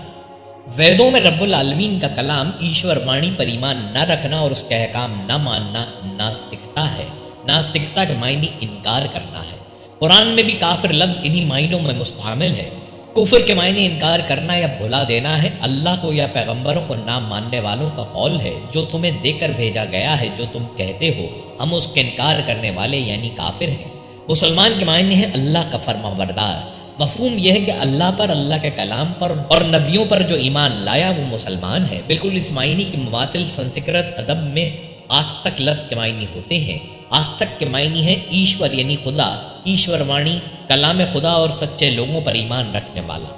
ویدوں میں رب العالمین کا کلام ایشور وانی پر ایمان نہ رکھنا اور اس کے احکام نہ ماننا ناستکتا ہے۔ ناستکتا کے معنی انکار کرنا ہے۔ قرآن میں بھی کافر لفظ انہی معنوں میں مستعمل ہے۔ کفر کے معنی انکار کرنا یا بھلا دینا ہے۔ اللہ کو یا پیغمبروں کو نہ ماننے والوں کا قول ہے، جو تمہیں دے کر بھیجا گیا ہے جو تم کہتے ہو ہم اس کے انکار کرنے والے یعنی کافر ہیں۔ مسلمان کے معنی ہے اللہ کا فرما بردار۔ مفہوم یہ ہے کہ اللہ پر، اللہ کے کلام پر اور نبیوں پر جو ایمان لایا وہ مسلمان ہے۔ بالکل اس معنی کی مواصل سنسکرت ادب میں آستک لفظ کے معنی ہوتے ہیں۔ آستک کے معنی ہے ایشور یعنی خدا، ایشور وانی کلام خدا اور سچے لوگوں پر ایمان رکھنے والا۔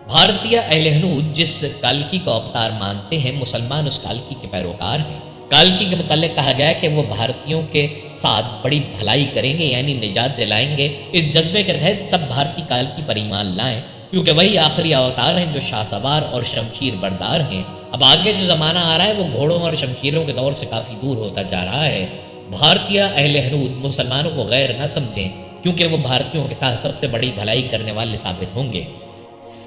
بھارتیہ اہل ہنود جس کالکی کو اوتار مانتے ہیں، مسلمان اس کالکی کے پیروکار ہیں۔ کالکی کے متعلق کہا گیا کہ وہ بھارتیوں کے ساتھ بڑی بھلائی کریں گے یعنی نجات دلائیں گے۔ اس جذبے کے تحت سب بھارتی کالکی پر ایمان لائیں، کیونکہ وہی آخری اوتار ہیں جو شاہ سوار اور شمشیر بردار ہیں۔ اب آگے جو زمانہ آ رہا ہے وہ گھوڑوں اور شمشیروں کے دور سے کافی دور ہوتا جا رہا ہے۔ بھارتیہ اہل ہنود مسلمانوں کو غیر نہ سمجھیں، کیونکہ وہ بھارتیوں کے ساتھ سب سے بڑی بھلائی کرنے والے ثابت ہوں گے۔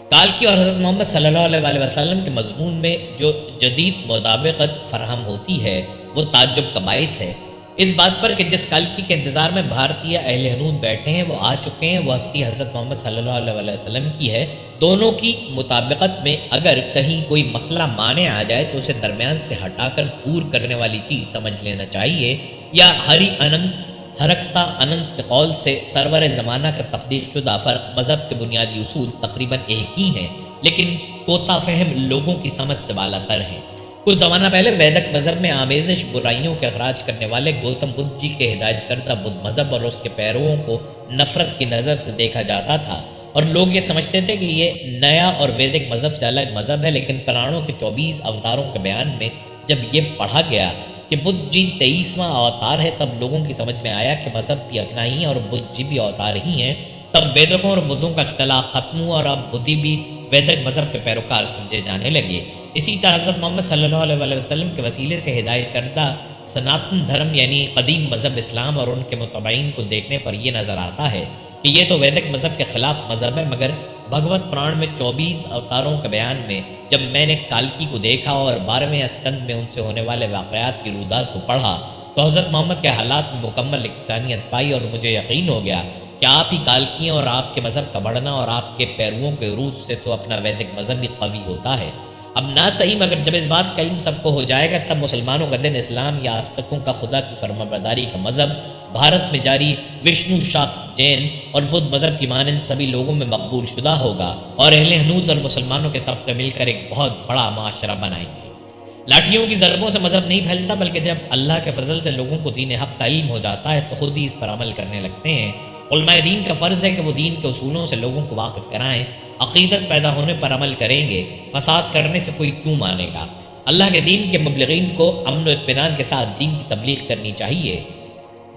کالکی اور حضرت محمد صلی اللہ علیہ وسلم کے مضمون میں جو جدید مطابقت فراہم ہوتی ہے وہ تعجب کا باعث ہے، اس بات پر کہ جس کالکی کے انتظار میں بھارتیہ اہل ہنود بیٹھے ہیں وہ آ چکے ہیں، وہ ہستی حضرت محمد صلی اللہ علیہ وسلم کی ہے۔ دونوں کی مطابقت میں اگر کہیں کوئی مسئلہ مانے آ جائے تو اسے درمیان سے ہٹا کر دور کرنے والی چیز سمجھ لینا چاہیے، یا ہری اننت حرکتا اننت کے قول سے سرور زمانہ کا تخلیق شدہ فرق مذہب کے بنیادی اصول تقریباً ایک ہی ہیں، لیکن کوتا فہم لوگوں کی سمجھ سے بالا تر ہیں۔ کچھ زمانہ پہلے ویدک مذہب میں آمیزش برائیوں کے اخراج کرنے والے گوتم بدھ جی کے ہدایت کردہ بدھ مذہب اور اس کے پیرووں کو نفرت کی نظر سے دیکھا جاتا تھا، اور لوگ یہ سمجھتے تھے کہ یہ نیا اور ویدک مذہب سے الگ مذہب ہے۔ لیکن پرانوں کے 24 اوتاروں کے بیان میں جب یہ پڑھا گیا کہ بدھ جی 23واں اوتار ہے، تب لوگوں کی سمجھ میں آیا کہ مذہب بھی اپنا ہی ہے اور بدھ جی بھی اوتار ہی ہیں۔ تب ویدکوں اور بدھوں کا اختلاف ختم ہوا اور اب بدھی بھی ویدک مذہب کے پیروکار سمجھے جانے لگے۔ اسی طرح حضرت محمد صلی اللہ علیہ وسلم کے وسیلے سے ہدایت کردہ سناتن دھرم یعنی قدیم مذہب اسلام اور ان کے متبعین کو دیکھنے پر یہ نظر آتا ہے کہ یہ تو ویدک مذہب کے خلاف مذہب ہے، مگر بھگوت پران میں 24 اوتاروں کے بیان میں جب میں نے کالکی کو دیکھا اور 12ویں اسکند میں ان سے ہونے والے واقعات کی رودات کو پڑھا تو حضرت محمد کے حالات میں مکمل انسانیت پائی اور مجھے یقین ہو گیا کہ آپ ہی کالکی ہیں، اور آپ کے مذہب کا بڑھنا اور آپ کے پیرووں کے عروج سے تو اپنا ویدک مذہب بھی قوی ہوتا ہے۔ اب نہ صحیح مگر جب اس بات کا علم سب کو ہو جائے گا تب مسلمانوں کا دین اسلام یا آستکوں کا خدا کی فرمانبرداری کا مذہب بھارت میں جاری وشنو شاک جین اور بدھ مذہب کی مانند سبھی لوگوں میں مقبول شدہ ہوگا، اور اہل ہنود اور مسلمانوں کے طبقے مل کر ایک بہت بڑا معاشرہ بنائیں گے۔ لاٹھیوں کی ضربوں سے مذہب نہیں پھیلتا، بلکہ جب اللہ کے فضل سے لوگوں کو دین حق کا علم ہو جاتا ہے تو خود ہی اس پر عمل کرنے لگتے ہیں۔ علماء دین کا فرض ہے کہ وہ دین کے اصولوں سے لوگوں کو واقف کرائیں، عقیدت پیدا ہونے پر عمل کریں گے، فساد کرنے سے کوئی کیوں مانے گا۔ اللہ کے دین کے مبلغین کو امن و اطمینان کے ساتھ دین کی تبلیغ کرنی چاہیے۔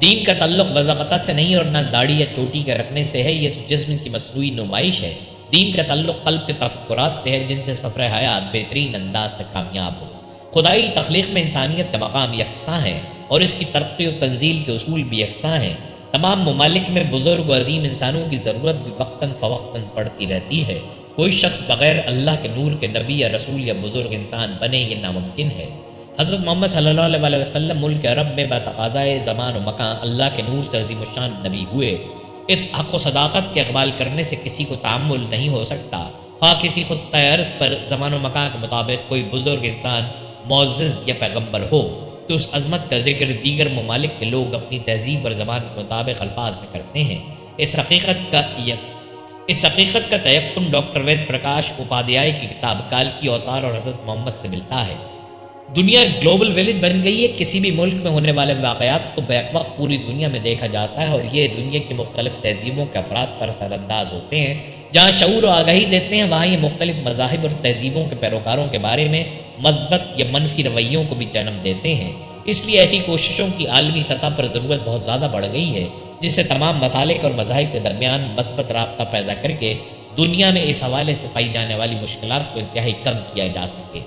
دین کا تعلق وضاقت سے نہیں اور نہ داڑھی یا چوٹی کے رکھنے سے ہے، یہ تو جسم کی مصنوعی نمائش ہے۔ دین کا تعلق قلب کے تفکرات سے ہے جن سے سفر حیات بہترین انداز سے کامیاب ہو۔ خدائی تخلیق میں انسانیت کا مقام یکساں ہے اور اس کی ترقی و تنزیل کے اصول بھی یکساں ہیں۔ تمام ممالک میں بزرگ و عظیم انسانوں کی ضرورت بھی وقتاً فوقتاً پڑتی رہتی ہے۔ کوئی شخص بغیر اللہ کے نور کے نبی یا رسول یا بزرگ انسان بنے یہ ناممکن ہے۔ حضرت محمد صلی اللہ علیہ وسلم ملک عرب میں بتقاضائے زمان و مکان اللہ کے نور سے عظیم الشان نبی ہوئے۔ اس حق و صداقت کے اقبال کرنے سے کسی کو تعمل نہیں ہو سکتا، خواہ کسی خطۂ عرض پر زمان و مکان کے مطابق کوئی بزرگ انسان معزز یا پیغمبر ہو تو اس عظمت کا ذکر دیگر ممالک کے لوگ اپنی تہذیب اور زبان کے مطابق الفاظ میں کرتے ہیں۔ اس حقیقت کا اس حقیقت کا تیقن ڈاکٹر وید پرکاش اپادھیائے کی کتاب کالکی اوتار اور حضرت محمد سے ملتا ہے۔ دنیا گلوبل ولیج بن گئی ہے، کسی بھی ملک میں ہونے والے واقعات کو بیک وقت پوری دنیا میں دیکھا جاتا ہے، اور یہ دنیا کی مختلف تہذیبوں کے افراد پر اثر انداز ہوتے ہیں۔ جہاں شعور و آگاہی دیتے ہیں، وہاں یہ مختلف مذاہب اور تہذیبوں کے پیروکاروں کے بارے میں مثبت یا منفی رویوں کو بھی جنم دیتے ہیں۔ اس لیے ایسی کوششوں کی عالمی سطح پر ضرورت بہت زیادہ بڑھ گئی ہے، جس سے تمام مسالک اور مذاہب کے درمیان مثبت رابطہ پیدا کر کے دنیا میں اس حوالے سے پائی جانے والی مشکلات کو انتہائی کم کیا جا سکے۔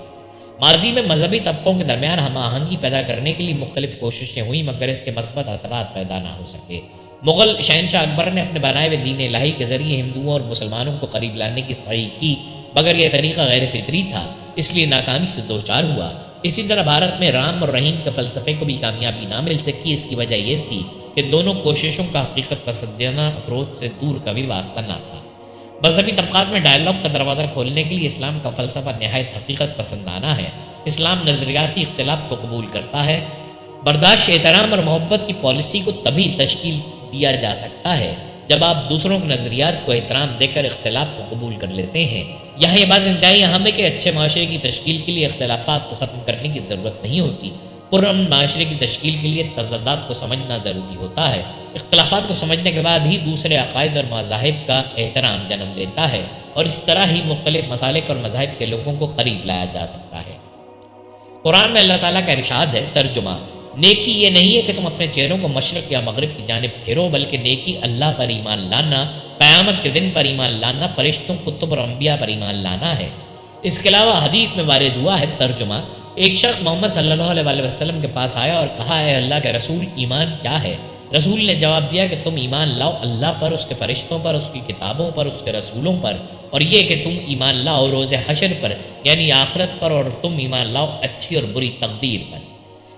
ماضی میں مذہبی طبقوں کے درمیان ہم آہنگی پیدا کرنے کے لیے مختلف کوششیں ہوئیں، مگر اس کے مثبت اثرات پیدا نہ ہو سکے۔ مغل شہنشاہ اکبر نے اپنے بنائے ہوئے دین الہی کے ذریعے ہندوؤں اور مسلمانوں کو قریب لانے کی سعی کی، مگر یہ طریقہ غیر فطری تھا، اس لیے ناکامی سے دوچار ہوا۔ اسی طرح بھارت میں رام اور رحیم کے فلسفے کو بھی کامیابی نہ مل سکی۔ اس کی وجہ یہ تھی کہ دونوں کوششوں کا حقیقت پسندانہ اپروچ سے دور کا بھی واسطہ نہ تھا۔ مذہبی طبقات میں ڈائیلاگ کا دروازہ کھولنے کے لیے اسلام کا فلسفہ نہایت حقیقت پسندانہ ہے۔ اسلام نظریاتی اختلاف کو قبول کرتا ہے۔ برداشت، احترام اور محبت کی پالیسی کو تبھی تشکیل دیا جا سکتا ہے جب آپ دوسروں کے نظریات کو احترام دے کر اختلاف کو قبول کر لیتے ہیں۔ یہاں یہ بات انتہائی اہم ہے کہ اچھے معاشرے کی تشکیل کے لیے اختلافات کو ختم کرنے کی ضرورت نہیں ہوتی۔ پرامن معاشرے کی تشکیل کے لیے تضادات کو سمجھنا ضروری ہوتا ہے۔ اختلافات کو سمجھنے کے بعد ہی دوسرے عقائد اور مذاہب کا احترام جنم لیتا ہے، اور اس طرح ہی مختلف مسالک اور مذاہب کے لوگوں کو قریب لایا جا سکتا ہے۔ قرآن میں اللہ تعالیٰ کا ارشاد ہے، ترجمہ: نیکی یہ نہیں ہے کہ تم اپنے چہروں کو مشرق یا مغرب کی جانب پھیرو، بلکہ نیکی اللہ پر ایمان لانا، قیامت کے دن پر ایمان لانا، فرشتوں، کتب اور انبیاء پر ایمان لانا ہے۔ اس کے علاوہ حدیث میں وارد ہوا ہے، ترجمہ: ایک شخص محمد صلی اللہ علیہ وسلم کے پاس آیا اور کہا، اے اللہ کے رسول، ایمان کیا ہے؟ رسول نے جواب دیا کہ تم ایمان لاؤ اللہ پر، اس کے فرشتوں پر، اس کی کتابوں پر، اس کے رسولوں پر، اور یہ کہ تم ایمان لاؤ روز حشر پر یعنی آخرت پر، اور تم ایمان لاؤ اچھی اور بری تقدیر پر۔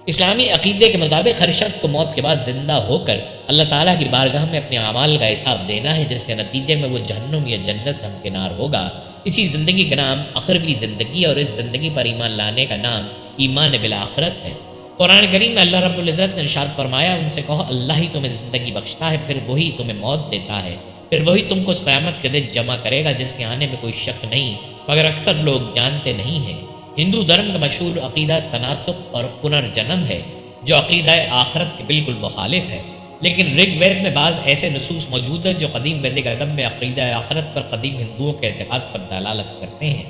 اسلامی عقیدے کے مطابق ہر شخص کو موت کے بعد زندہ ہو کر اللہ تعالیٰ کی بارگاہ میں اپنے اعمال کا حساب دینا ہے، جس کے نتیجے میں وہ جہنم یا جنت سے ہمکنار ہوگا۔ اسی زندگی کا نام اخروی زندگی، اور اس زندگی پر ایمان لانے کا نام ایمان بالآخرت ہے۔ قرآن کریم میں اللہ رب العزت نے ارشاد فرمایا، ان سے کہو اللہ ہی تمہیں زندگی بخشتا ہے، پھر وہی تمہیں موت دیتا ہے، پھر وہی تم کو اس قیامت کے دن جمع کرے گا جس کے آنے میں کوئی شک نہیں، مگر اکثر لوگ جانتے نہیں ہیں۔ ہندو دھرم کا مشہور عقیدہ تناسخ اور پنرجنم ہے، جو عقیدہ آخرت کے بالکل مخالف ہے، لیکن رگ وید میں بعض ایسے نصوص موجود ہیں جو قدیم ویدک ادب میں عقیدہ آخرت پر قدیم ہندوؤں کے اعتقاد پر دلالت کرتے ہیں۔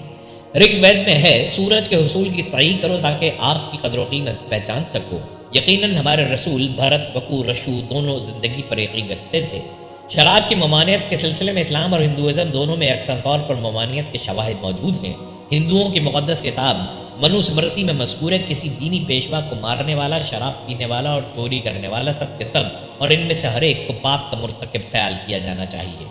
رگ وید میں ہے، سورج کے حصول کی صحیح کرو تاکہ آپ کی قدر و قیمت پہچان سکو۔ یقیناً ہمارے رسول بھرت بکو رشو دونوں زندگی پر یقین رکھتے تھے۔ شراب کی ممانعت کے سلسلے میں اسلام اور ہندوازم دونوں میں یکساں طور پر ممانعت کے شواہد موجود ہیں۔ ہندوؤں کی مقدس کتاب منو اسمرتی میں مذکور ہے، کسی دینی پیشوا کو مارنے والا، شراب پینے والا اور چوری کرنے والا سب کے سب، اور ان میں سے ہر ایک کو پاپ کا مرتکب خیال کیا جانا چاہیے۔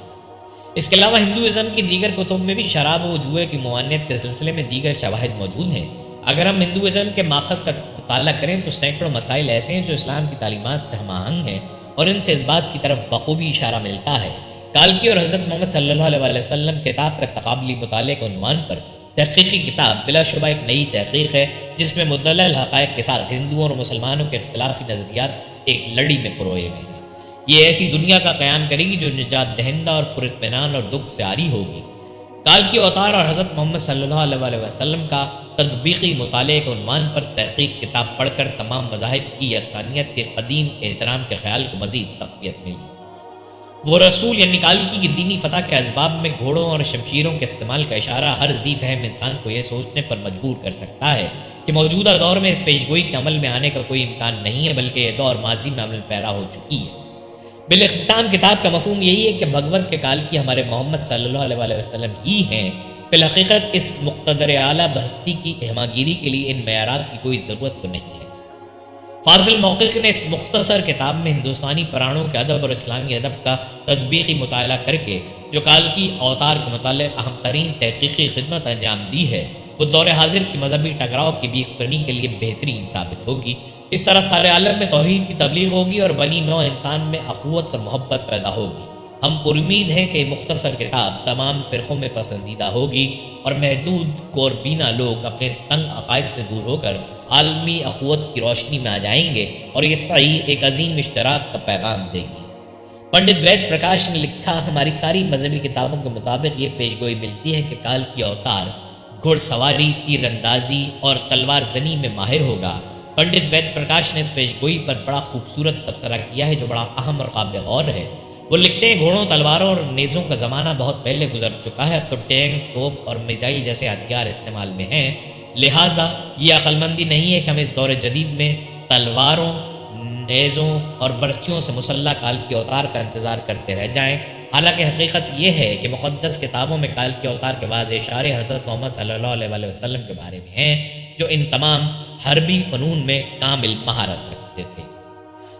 اس کے علاوہ ہندوازم کی دیگر کتب میں بھی شراب و جوئے کی ممانعت کے سلسلے میں دیگر شواہد موجود ہیں۔ اگر ہم ہندوازم کے ماخذ کا مطالعہ کریں تو سینکڑوں مسائل ایسے ہیں جو اسلام کی تعلیمات سے ہم آہنگ ہیں، اور ان سے اس بات کی طرف بخوبی اشارہ ملتا ہے۔ کالکی اور حضرت محمد صلی اللہ علیہ وسلم کتاب کا تقابلی مطالعے کے عنوان پر تحقیقی کتاب بلا شبہ ایک نئی تحقیق ہے، جس میں مدلل حقائق کے ساتھ ہندوؤں اور مسلمانوں کے اختلافی نظریات ایک لڑی میں پروئے ہوئے ہیں۔ یہ ایسی دنیا کا قیام کرے گی جو نجات دہندہ اور پر اطمینان اور دکھ سے عاری ہوگی۔ کالکی اوتار اور حضرت محمد صلی اللہ علیہ وسلم کا تطبیقی مطالعے کے عنوان پر تحقیق کتاب پڑھ کر تمام مذاہب کی یکسانیت کے قدیم احترام کے خیال کو مزید تقویت ملی۔ وہ رسول یعنی کالکی کی دینی فتح کے اسباب میں گھوڑوں اور شمشیروں کے استعمال کا اشارہ ہر ذی فہم انسان کو یہ سوچنے پر مجبور کر سکتا ہے کہ موجودہ دور میں اس پیشگوئی کے عمل میں آنے کا کوئی امکان نہیں ہے، بلکہ یہ دور ماضی میں عمل پیرا ہو چکی ہے۔ بالاختتام کتاب کا مفہوم یہی ہے کہ بھگوت کے کالکی ہمارے محمد صلی اللہ علیہ وسلم ہی ہیں۔ فی الحقیقت اس مقتدر اعلیٰ ہستی کی اہماگیری کے لیے ان معیارات کی کوئی ضرورت تو نہیں ہے۔ فاضل محقق نے اس مختصر کتاب میں ہندوستانی پرانوں کے ادب اور اسلامی ادب کا تطبیقی مطالعہ کر کے جو کالکی اوتار کے متعلق اہم ترین تحقیقی خدمت انجام دی ہے، وہ دور حاضر کی مذہبی ٹکراؤ کی بھی بنی کے لیے بہترین ثابت ہوگی۔ اس طرح سارے عالم میں توحید کی تبلیغ ہوگی اور بنی نوع انسان میں اخوت اور محبت پیدا ہوگی۔ ہم پر امید ہیں کہ مختصر کتاب تمام فرقوں میں پسندیدہ ہوگی اور محدود کوربینہ لوگ اپنے تنگ عقائد سے دور ہو کر عالمی اخوت کی روشنی میں آ جائیں گے اور یہ صحیح ایک عظیم اشتراک کا پیغام دیں گے۔ پنڈت وید پرکاش نے لکھا، ہماری ساری مذہبی کتابوں کے مطابق یہ پیشگوئی ملتی ہے کہ کال کی اوتار گھڑ سواری، تیر اندازی اور تلوار زنی میں ماہر ہوگا۔ پنڈت وید پرکاش نے اس پیشگوئی پر بڑا خوبصورت تبصرہ کیا ہے جو بڑا اہم اور قابل غور ہے۔ وہ لکھتے ہیں، گھوڑوں، تلواروں اور نیزوں کا زمانہ بہت پہلے گزر چکا ہے، اب تو ٹینک، توپ اور میزائل جیسے ہتھیار استعمال میں ہیں، لہٰذا یہ عقل مندی نہیں ہے کہ ہم اس دور جدید میں تلواروں، نیزوں اور برچیوں سے مسلح کال کی اوتار کا انتظار کرتے رہ جائیں۔ حالانکہ حقیقت یہ ہے کہ مقدس کتابوں میں کال کی اوتار کے واضح اشارے حضرت محمد صلی اللہ علیہ وسلم کے بارے میں ہیں، جو ان تمام حربی فنون میں کامل مہارت رکھتے تھے۔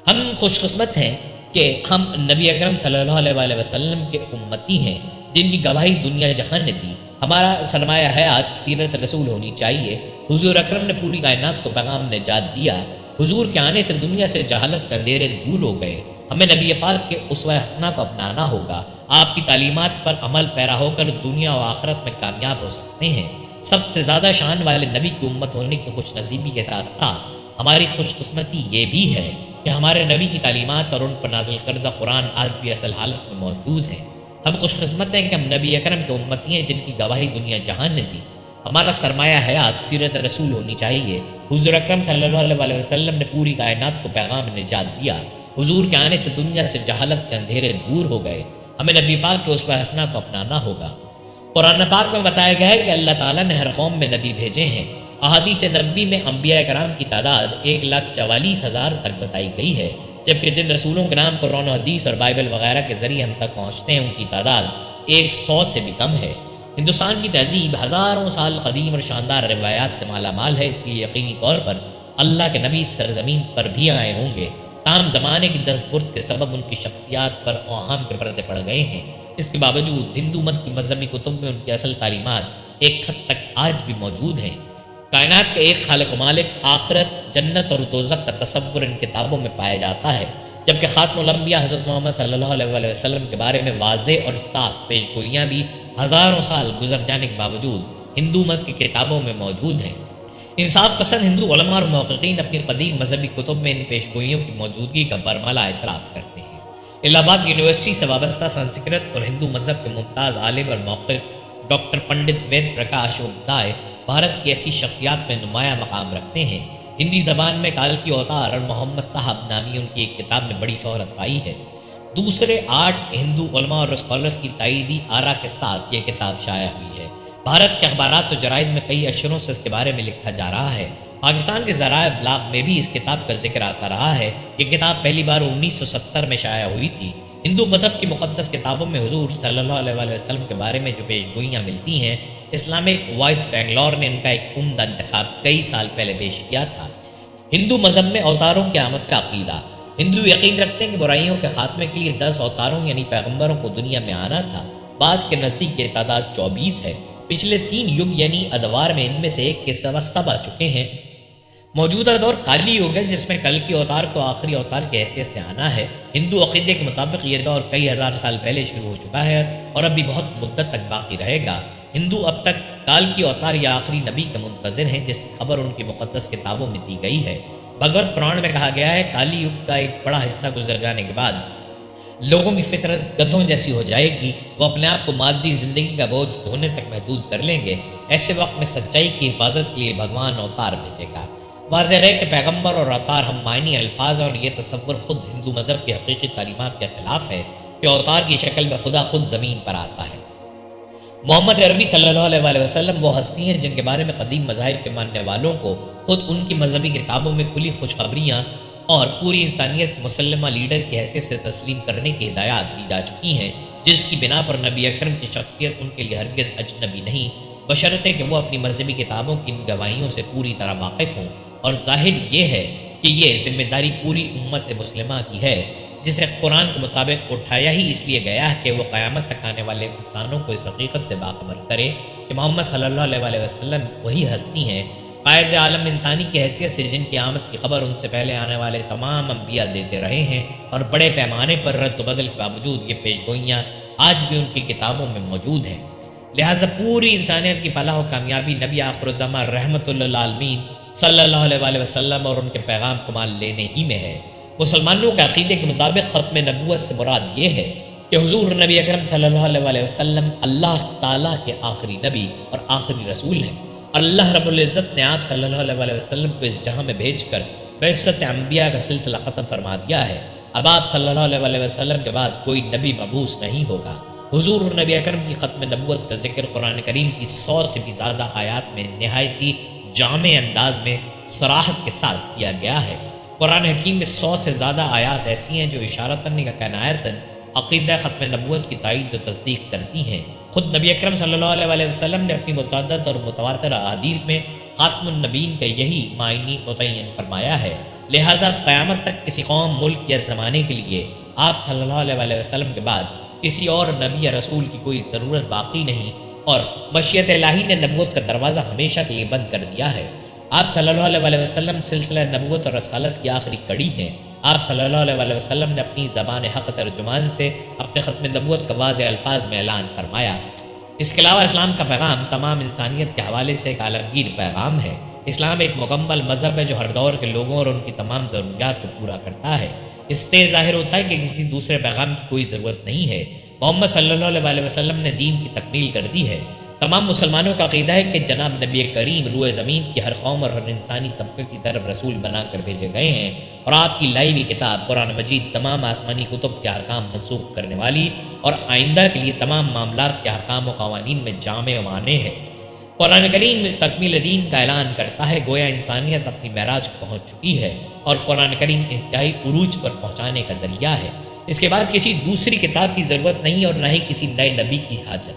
ہم خوش قسمت ہیں کہ ہم نبی اکرم صلی اللہ علیہ وسلم کے امتی ہیں، جن کی گواہی دنیا جہان نے دی۔ ہمارا سرمایہ حیات سیرت رسول ہونی چاہیے۔ حضور اکرم نے پوری کائنات کو پیغام نجات دیا۔ حضور کے آنے سے دنیا سے جہالت کا اندھیرے دور ہو گئے۔ ہمیں نبی پاک کے اسوہ حسنہ کو اپنانا ہوگا۔ آپ کی تعلیمات پر عمل پیرا ہو کر دنیا و آخرت میں کامیاب ہو سکتے ہیں۔ سب سے زیادہ شان والے نبی کی امت ہونے کی خوش نصیبی کے ساتھ ساتھ ہماری خوش قسمتی یہ بھی ہے کہ ہمارے نبی کی تعلیمات اور ان پر نازل کردہ قرآن آج بھی اصل حالت میں محفوظ ہیں۔ ہم خوش قسمت ہیں کہ ہم نبی اکرم کے امتی ہیں، جن کی گواہی دنیا جہان نے دی۔ ہمارا سرمایہ حیات سیرت رسول ہونی چاہیے۔ حضور اکرم صلی اللہ علیہ وسلم نے پوری کائنات کو پیغام نجات دیا۔ حضور کے آنے سے دنیا سے جہالت کے اندھیرے دور ہو گئے۔ ہمیں نبی پاک کے اسوہ حسنہ کو اپنانا ہوگا۔ قرآن پاک میں بتایا گیا ہے کہ اللہ تعالیٰ نے ہر قوم میں نبی بھیجے ہیں۔ احادیث نبوی میں انبیاء کرام کی تعداد 1,44,000 تک بتائی گئی ہے، جبکہ جن رسولوں کے نام قرآن و حدیث اور بائبل وغیرہ کے ذریعے ہم تک پہنچتے ہیں ان کی تعداد 100 سے بھی کم ہے۔ ہندوستان کی تہذیب ہزاروں سال قدیم اور شاندار روایات سے مالا مال ہے، اس لیے یقینی طور پر اللہ کے نبی سرزمین پر بھی آئے ہوں گے۔ تاہم زمانے کی دستبرد کے سبب ان کی شخصیات پر اوہام کے پردے پڑ گئے ہیں۔ اس کے باوجود ہندو مت کی مذہبی کتب میں ان کی اصل تعلیمات ایک حد تک آج بھی موجود ہیں۔ کائنات کے ایک خالق و مالک، آخرت، جنت اور دوزخ کا تصور ان کتابوں میں پایا جاتا ہے، جبکہ خاتم الانبیاء حضرت محمد صلی اللہ علیہ وسلم کے بارے میں واضح اور صاف پیشگوئیاں بھی ہزاروں سال گزر جانے کے باوجود ہندو مت کی کتابوں میں موجود ہیں۔ انصاف پسند ہندو علماء اور محققین اپنی قدیم مذہبی کتب میں ان پیشگوئیوں کی موجودگی کا برملا اعتراف کرتے ہیں۔ الہ آباد یونیورسٹی سے وابستہ سنسکرت اور ہندو مذہب کے ممتاز عالم اور محقق ڈاکٹر پنڈت وید پرکاش اپادھیائے بھارت کی ایسی شخصیات میں نمایاں مقام رکھتے ہیں۔ ہندی زبان میں کال کی اوتار اور محمد صاحب نامی ان کی ایک کتاب نے بڑی شہرت پائی ہے۔ دوسرے 8 ہندو علماء اور اسکالرز کی تائیدی آراء کے ساتھ یہ کتاب شائع ہوئی ہے۔ بھارت کے اخبارات و جرائد میں کئی اشروں سے اس کے بارے میں لکھا جا رہا ہے۔ پاکستان کے ذرائع ابلاغ میں بھی اس کتاب کا ذکر آتا رہا ہے۔ یہ کتاب پہلی بار 1970 میں شائع ہوئی تھی۔ ہندو مذہب کی مقدس کتابوں میں حضور صلی اللہ علیہ وسلم کے بارے میں جو پیشگوئیاں ملتی ہیں، اسلامک وائس بنگلور نے ان کا ایک عمدہ انتخاب کئی سال پہلے پیش کیا تھا۔ ہندو مذہب میں اوتاروں کی آمد کا عقیدہ۔ ہندو یقین رکھتے ہیں کہ برائیوں کے خاتمے کے لیے 10 اوتاروں یعنی پیغمبروں کو دنیا میں آنا تھا۔ بعض کے نزدیک یہ تعداد 24 ہے۔ پچھلے 3 یگ یعنی ادوار میں ان میں سے ایک کے سوا سب آ چکے ہیں۔ موجودہ دور کالی یگ ہے، جس میں کل کی اوتار کو آخری اوتار کی حیثیت سے آنا ہے۔ ہندو عقیدے کے مطابق یہ دور کئی ہزار سال پہلے شروع ہو چکا ہے اور ابھی بہت مدت تک باقی رہے گا۔ ہندو اب تک کال کی اوتار یا آخری نبی کے منتظر ہیں، جس کی خبر ان کی مقدس کتابوں میں دی گئی ہے۔ بھگوت پران میں کہا گیا ہے، کالی یگ کا ایک بڑا حصہ گزر جانے کے بعد لوگوں کی فطرت گدھوں جیسی ہو جائے گی۔ وہ اپنے آپ کو مادی زندگی کا بوجھ ڈھونے تک محدود کر لیں گے۔ ایسے وقت میں سچائی کی حفاظت کے لیے بھگوان اوتار بھیجے گا۔ واضح رہے کہ پیغمبر اور اوتار ہم معنی الفاظ اور یہ تصور خود ہندو مذہب کی حقیقی تعلیمات کے خلاف ہے کہ اوتار کی شکل میں خدا خود زمین پر آتا ہے۔ محمد عربی صلی اللہ علیہ وسلم وہ ہستی ہیں جن کے بارے میں قدیم مذاہب کے ماننے والوں کو خود ان کی مذہبی کتابوں میں کھلی خوشخبریاں اور پوری انسانیت کے مسلمہ لیڈر کی حیثیت سے تسلیم کرنے کی ہدایات دی جا چکی ہیں، جس کی بنا پر نبی اکرم کی شخصیت ان کے لیے ہرگز اجنبی نہیں، بشرطے کہ وہ اپنی مذہبی کتابوں کی ان گواہیوں سے پوری طرح واقف ہوں۔ اور ظاہر یہ ہے کہ یہ ذمہ داری پوری امت مسلمہ کی ہے، جسے قرآن کے مطابق اٹھایا ہی اس لیے گیا ہے کہ وہ قیامت تک آنے والے انسانوں کو اس حقیقت سے باخبر کرے کہ محمد صلی اللہ علیہ وسلم وہی ہستی ہیں، قائد عالم انسانی کی حیثیت سے، جن کی آمد کی خبر ان سے پہلے آنے والے تمام انبیاء دیتے رہے ہیں، اور بڑے پیمانے پر رد و بدل کے باوجود یہ پیشگوئیاں آج بھی ان کی کتابوں میں موجود ہیں۔ لہٰذا پوری انسانیت کی فلاح و کامیابی نبی آخر الزمان رحمت للعالمین صلی اللہ علیہ وسلم اور ان کے پیغام کو مان لینے ہی میں ہے۔ مسلمانوں کے عقیدے کے مطابق ختم نبوت سے مراد یہ ہے کہ حضور نبی اکرم صلی اللہ علیہ وسلم اللہ تعالیٰ کے آخری نبی اور آخری رسول ہیں۔ اللہ رب العزت نے آپ صلی اللہ علیہ وسلم کو اس جہاں میں بھیج کر بعثت انبیاء کا سلسلہ ختم فرما دیا ہے۔ اب آپ صلی اللہ علیہ وسلم کے بعد کوئی نبی مبعوث نہیں ہوگا۔ حضور نبی اکرم کی ختم نبوت کا ذکر قرآن کریم کی 100 سے بھی زیادہ آیات میں نہایتی جامع انداز میں صراحت کے ساتھ کیا گیا ہے۔ قرآن حکیم میں 100 سے زیادہ آیات ایسی ہیں جو اشارتاً یا کنایتاً عقیدہ ختم نبوت کی تائید و تصدیق کرتی ہیں۔ خود نبی اکرم صلی اللہ علیہ وسلم نے اپنی متعدد اور متواتر احادیث میں خاتم النبیین کا یہی معنی متعین فرمایا ہے۔ لہٰذا قیامت تک کسی قوم، ملک یا زمانے کے لیے آپ صلی اللہ علیہ وسلم کے بعد کسی اور نبی یا رسول کی کوئی ضرورت باقی نہیں، اور مشیت الہی نے نبوت کا دروازہ ہمیشہ کے لیے بند کر دیا ہے۔ آپ صلی اللہ علیہ وسلم سلسلہ نبوت اور رسالت کی آخری کڑی ہیں۔ آپ صلی اللہ علیہ وسلم نے اپنی زبان حق ترجمان سے اپنے ختم نبوت کا واضح الفاظ میں اعلان فرمایا۔ اس کے علاوہ اسلام کا پیغام تمام انسانیت کے حوالے سے ایک عالمگیر پیغام ہے۔ اسلام ایک مکمل مذہب ہے جو ہر دور کے لوگوں اور ان کی تمام ضروریات کو پورا کرتا ہے۔ اس سے ظاہر ہوتا ہے کہ کسی دوسرے پیغام کی کوئی ضرورت نہیں ہے۔ محمد صلی اللہ علیہ وسلم نے دین کی تکمیل کر دی ہے۔ تمام مسلمانوں کا عقیدہ ہے کہ جناب نبی کریم روئے زمین کی ہر قوم اور ہر انسانی طبقے کی طرف رسول بنا کر بھیجے گئے ہیں، اور آپ کی لائی ہوئی کتاب قرآن مجید تمام آسمانی کتب کے احکام منسوخ کرنے والی اور آئندہ کے لیے تمام معاملات کے احکام و قوانین میں جامع و مانع ہے۔ قرآن کریم تکمیل دین کا اعلان کرتا ہے، گویا انسانیت اپنی معراج کو پہنچ چکی ہے اور قرآن کریم انتہائی عروج پر پہنچانے کا ذریعہ ہے۔ اس کے بعد کسی دوسری کتاب کی ضرورت نہیں اور نہ ہی کسی نئے نبی کی حاجت۔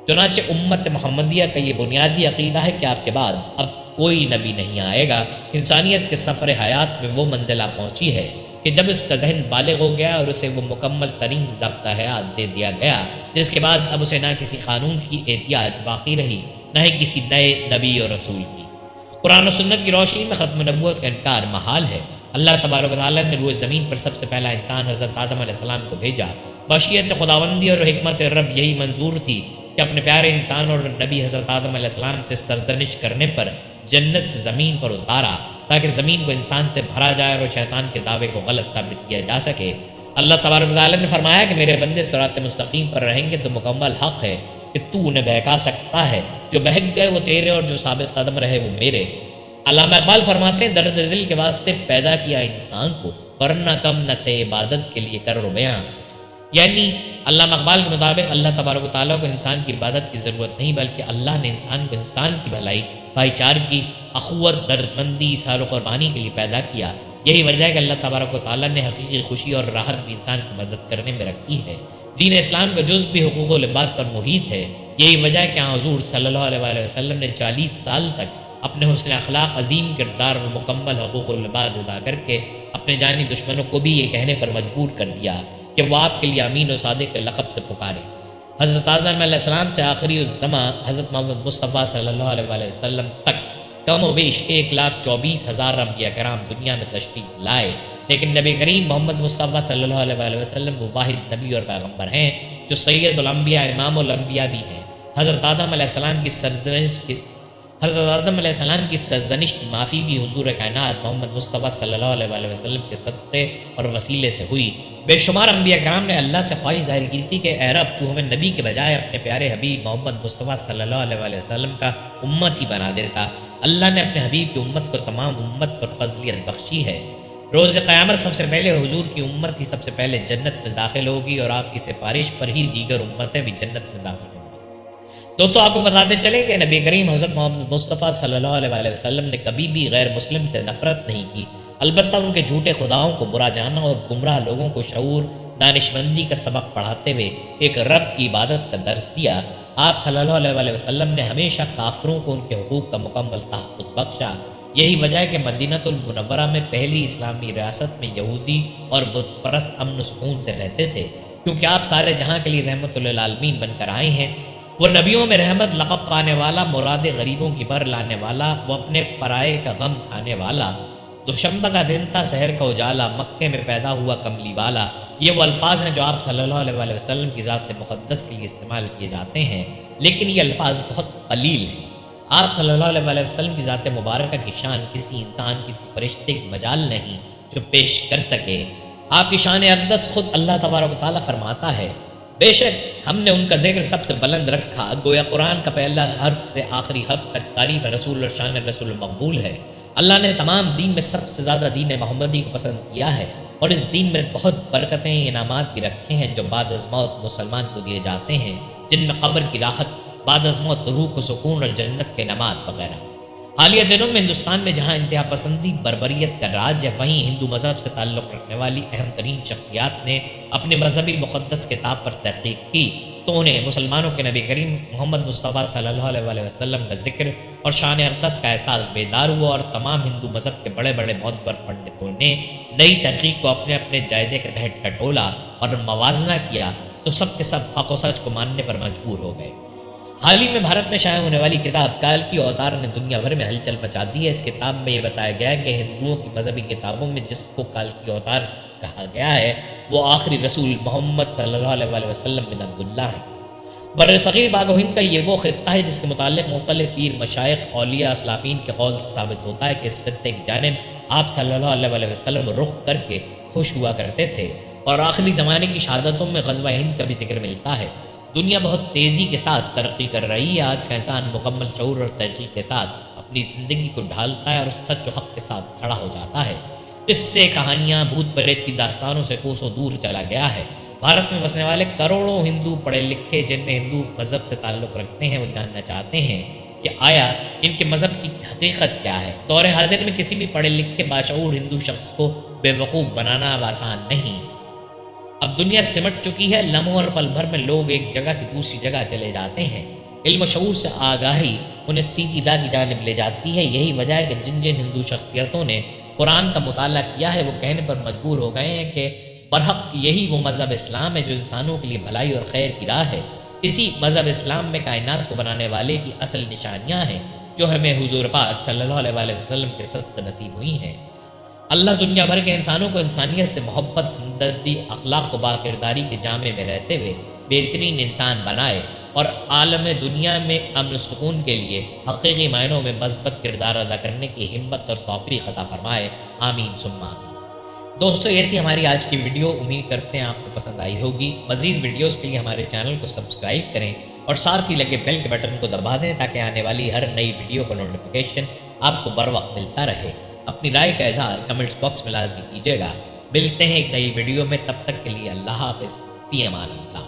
چنانچہ امت محمدیہ کا یہ بنیادی عقیدہ ہے کہ آپ کے بعد اب کوئی نبی نہیں آئے گا۔ انسانیت کے سفر حیات میں وہ منزلہ پہنچی ہے کہ جب اس کا ذہن بالغ ہو گیا اور اسے وہ مکمل ترین ضابطہ حیات دے دیا گیا، جس کے بعد اب اسے نہ کسی قانون کی احتیاج باقی رہی، نہ ہی کسی نئے نبی اور رسول کی۔ قرآن و سنت کی روشنی میں ختم نبوت کا انکار محال ہے۔ اللہ تبارک و تعالیٰ نے روئے زمین پر سب سے پہلا انسان حضرت آدم علیہ السلام کو بھیجا۔ مشیت خداوندی اور حکمت رب یہی منظور تھی کہ اپنے پیارے انسان اور نبی حضرت آدم علیہ السلام سے سرزنش کرنے پر جنت سے زمین پر اتارا، تاکہ زمین کو انسان سے بھرا جائے اور شیطان کے دعوے کو غلط ثابت کیا جا سکے۔ اللہ تبارک و تعالیٰ نے فرمایا کہ میرے بندے صراط مستقیم پر رہیں گے تو مکمل حق ہے کہ تو انہیں بہکا سکتا ہے، جو بہک گئے وہ تیرے اور جو ثابت قدم رہے وہ میرے۔ علامہ اقبال فرماتے ہیں، درد دل کے واسطے پیدا کیا انسان کو، ورنہ کم نہ تھے عبادت کے لیے کر بیاں۔ یعنی علامہ اقبال کے مطابق اللہ تبارک و تعالیٰ کو انسان کی عبادت کی ضرورت نہیں، بلکہ اللہ نے انسان کو انسان کی بھلائی، بھائی چارگی، اخوت، دردمندی، اظہار و قربانی کے لیے پیدا کیا۔ یہی وجہ ہے کہ اللہ تبارک و تعالیٰ نے حقیقی خوشی اور راحت بھی انسان کی مدد کرنے میں رکھی ہے۔ دین اسلام کا جز بھی حقوق و لباس پر محیط ہے۔ یہی وجہ ہے کہ حضور صلی اللہ علیہ وسلم نے 40 سال تک اپنے حسن اخلاق، عظیم کردار اور مکمل حقوق و لباس ادا کر کے اپنے جانی دشمنوں کو بھی یہ کہنے پر مجبور کر دیا کہ وہ آپ کے لیے امین و صادق کے لقب سے پکارے۔ حضرت آدم علیہ السلام سے آخری الزماں حضرت محمد مصطفیٰ صلی اللہ علیہ وسلم تک کم و بیش 1,24,000 انبیاء کرام دنیا میں تشریف لائے، لیکن نبی کریم محمد مصطفیٰ صلی اللہ علیہ وسلم وہ واحد نبی اور پیغمبر ہیں جو سید الانبیاء، امام الانبیاء بھی ہیں۔ حضرت آدم علیہ السلام کی سرزنش کی معافی بھی حضور کائنات محمد مصطفیٰ صلی اللہ علیہ وسلم کے صدقے اور وسیلے سے ہوئی۔ بے شمار انبیاء کرام نے اللہ سے خواہش ظاہر کی تھی کہ اے رب، تو ہمیں نبی کے بجائے اپنے پیارے حبیب محمد مصطفیٰ صلی اللہ علیہ وسلم کا امت ہی بنا دیتا۔ اللہ نے اپنے حبیب کی امت کو تمام امت پر فضلیت بخشی ہے۔ روز قیامت سب سے پہلے حضور کی امت ہی سب سے پہلے جنت میں داخل ہوگی، اور آپ کی سفارش پر ہی دیگر امتیں بھی جنت میں داخل ہوں گی۔ دوستو، آپ کو بتاتے چلیں کہ نبی کریم حضرت محمد مصطفیٰ صلی اللہ علیہ وسلم نے کبھی بھی غیر مسلم سے نفرت نہیں کی، البتہ ان کے جھوٹے خداؤں کو برا جانا اور گمراہ لوگوں کو شعور، دانشمندی کا سبق پڑھاتے ہوئے ایک رب کی عبادت کا درس دیا۔ آپ صلی اللہ علیہ وسلم نے ہمیشہ کافروں کو ان کے حقوق کا مکمل تحفظ بخشا۔ یہی وجہ ہے کہ مدینہ المنورہ میں پہلی اسلامی ریاست میں یہودی اور بت پرست امن و سکون سے رہتے تھے، کیونکہ آپ سارے جہاں کے لیے رحمت للعالمین بن کر آئے ہیں۔ وہ نبیوں میں رحمت لقب پانے والا، مراد غریبوں کی بر لانے والا، وہ اپنے پرائے کا غم کھانے والا۔ دوشنبہ کا دن تھا، شہر کا اجالا، مکے میں پیدا ہوا کملی والا۔ یہ وہ الفاظ ہیں جو آپ صلی اللہ علیہ وسلم کی ذات مقدس کے لیے استعمال کیے جاتے ہیں، لیکن یہ الفاظ بہت قلیل ہیں۔ آپ صلی اللہ علیہ وسلم کی ذات مبارکہ کی شان کسی انسان، کسی فرشتے کی مجال نہیں۔ جو پیش کر سکے۔ آپ کی شان اقدس خود اللہ تبارک و تعالیٰ فرماتا ہے، بے شک ہم نے ان کا ذکر سب سے بلند رکھا، گویا قرآن کا پہلا حرف سے آخری حرف تک تعریف رسول اور شان رسول مقبول ہے۔ اللہ نے تمام دین میں سب سے زیادہ دین محمدی کو پسند کیا ہے، اور اس دین میں بہت برکتیں انعامات بھی رکھے ہیں جو بعد از موت مسلمان کو دیے جاتے ہیں، جن میں قبر کی راحت، بعد از موت روح کو سکون اور جنت کے انعامات وغیرہ۔ حالیہ دنوں میں ہندوستان میں جہاں انتہا پسندی بربریت کا راج ہے، وہیں ہندو مذہب سے تعلق رکھنے والی اہم ترین شخصیات نے اپنے مذہبی مقدس کتاب پر تحقیق کی تو انہیں مسلمانوں کے نبی کریم محمد مصطفیٰ صلی اللہ علیہ وسلم کا ذکر اور شان اقدس کا احساس بیدار ہوا، اور تمام ہندو مذہب کے بڑے بڑے معتبر پنڈتوں نے نئی تحقیق کو اپنے اپنے جائزے کے تحت ٹٹولا اور موازنہ کیا تو سب کے سب حق و سچ کو ماننے پر مجبور ہو گئے۔ حال ہی میں بھارت میں شائع ہونے والی کتاب کال کی اوتار نے دنیا بھر میں ہلچل مچا دی ہے۔ اس کتاب میں یہ بتایا گیا ہے کہ ہندوؤں کی مذہبی کتابوں میں جس کو کال کی اوتار کہا گیا ہے وہ آخری رسول محمد صلی اللہ علیہ وسلم بن عبداللہ ہے۔ بر صغیر پاک و ہند کا یہ وہ خطہ ہے جس کے متعلق مختلف پیر، مشائخ، اولیاء، اسلافین کے قول سے ثابت ہوتا ہے کہ اس خطے کی جانب آپ صلی اللہ علیہ وسلم رخ کر کے خوش ہوا کرتے تھے، اور آخری زمانے کی شہادتوں میں غزوہ ہند کا بھی ذکر ملتا ہے۔ دنیا بہت تیزی کے ساتھ ترقی کر رہی ہے۔ آج کا انسان مکمل شعور اور تحقیق کے ساتھ اپنی زندگی کو ڈھالتا ہے اور سچ و حق کے ساتھ کھڑا ہو جاتا ہے۔ اس سے کہانیاں، بھوت پریت کی داستانوں سے کوسوں دور چلا گیا ہے۔ بھارت میں بسنے والے کروڑوں ہندو پڑھے لکھے جن میں ہندو مذہب سے تعلق رکھتے ہیں وہ جاننا چاہتے ہیں کہ آیا ان کے مذہب کی حقیقت کیا ہے۔ دور حاضر میں کسی بھی پڑھے لکھے باشعور ہندو شخص کو بے وقوف بنانا اب آسان نہیں۔ اب دنیا سمٹ چکی ہے، لمحوں اور پل بھر میں لوگ ایک جگہ سے دوسری جگہ چلے جاتے ہیں۔ علم و شعور سے آگاہی انہیں سیدھی راہ کی جانب لے جاتی ہے۔ یہی وجہ ہے کہ جن جن ہندو شخصیتوں نے قرآن کا مطالعہ کیا ہے وہ کہنے پر مجبور ہو گئے ہیں کہ برحق یہی وہ مذہب اسلام ہے جو انسانوں کے لیے بھلائی اور خیر کی راہ ہے۔ اسی مذہب اسلام میں کائنات کو بنانے والے کی اصل نشانیاں ہیں جو ہمیں حضور پاک صلی اللہ علیہ وسلم کے صدقے نصیب ہوئی ہیں۔ اللہ دنیا بھر کے انسانوں کو انسانیت سے محبت، ہمدردی، اخلاق و باکرداری کے جامع میں رہتے ہوئے بہترین انسان بنائے، اور عالم دنیا میں امن و سکون کے لیے حقیقی معنوں میں مثبت کردار ادا کرنے کی ہمت اور توفیق عطا فرمائے، آمین ثم آمین۔ دوستو، یہ تھی ہماری آج کی ویڈیو، امید کرتے ہیں آپ کو پسند آئی ہوگی۔ مزید ویڈیوز کے لیے ہمارے چینل کو سبسکرائب کریں اور ساتھ ہی لگے بیل کے بٹن کو دبا دیں تاکہ آنے والی ہر نئی ویڈیو کا نوٹیفیکیشن آپ کو بر وقت ملتا رہے۔ اپنی رائے کا اظہار کمنٹس باکس میں لازمی کیجیے گا۔ ملتے ہیں ایک نئی ویڈیو میں، تب تک کے لیے اللہ حافظ، فی امان اللہ۔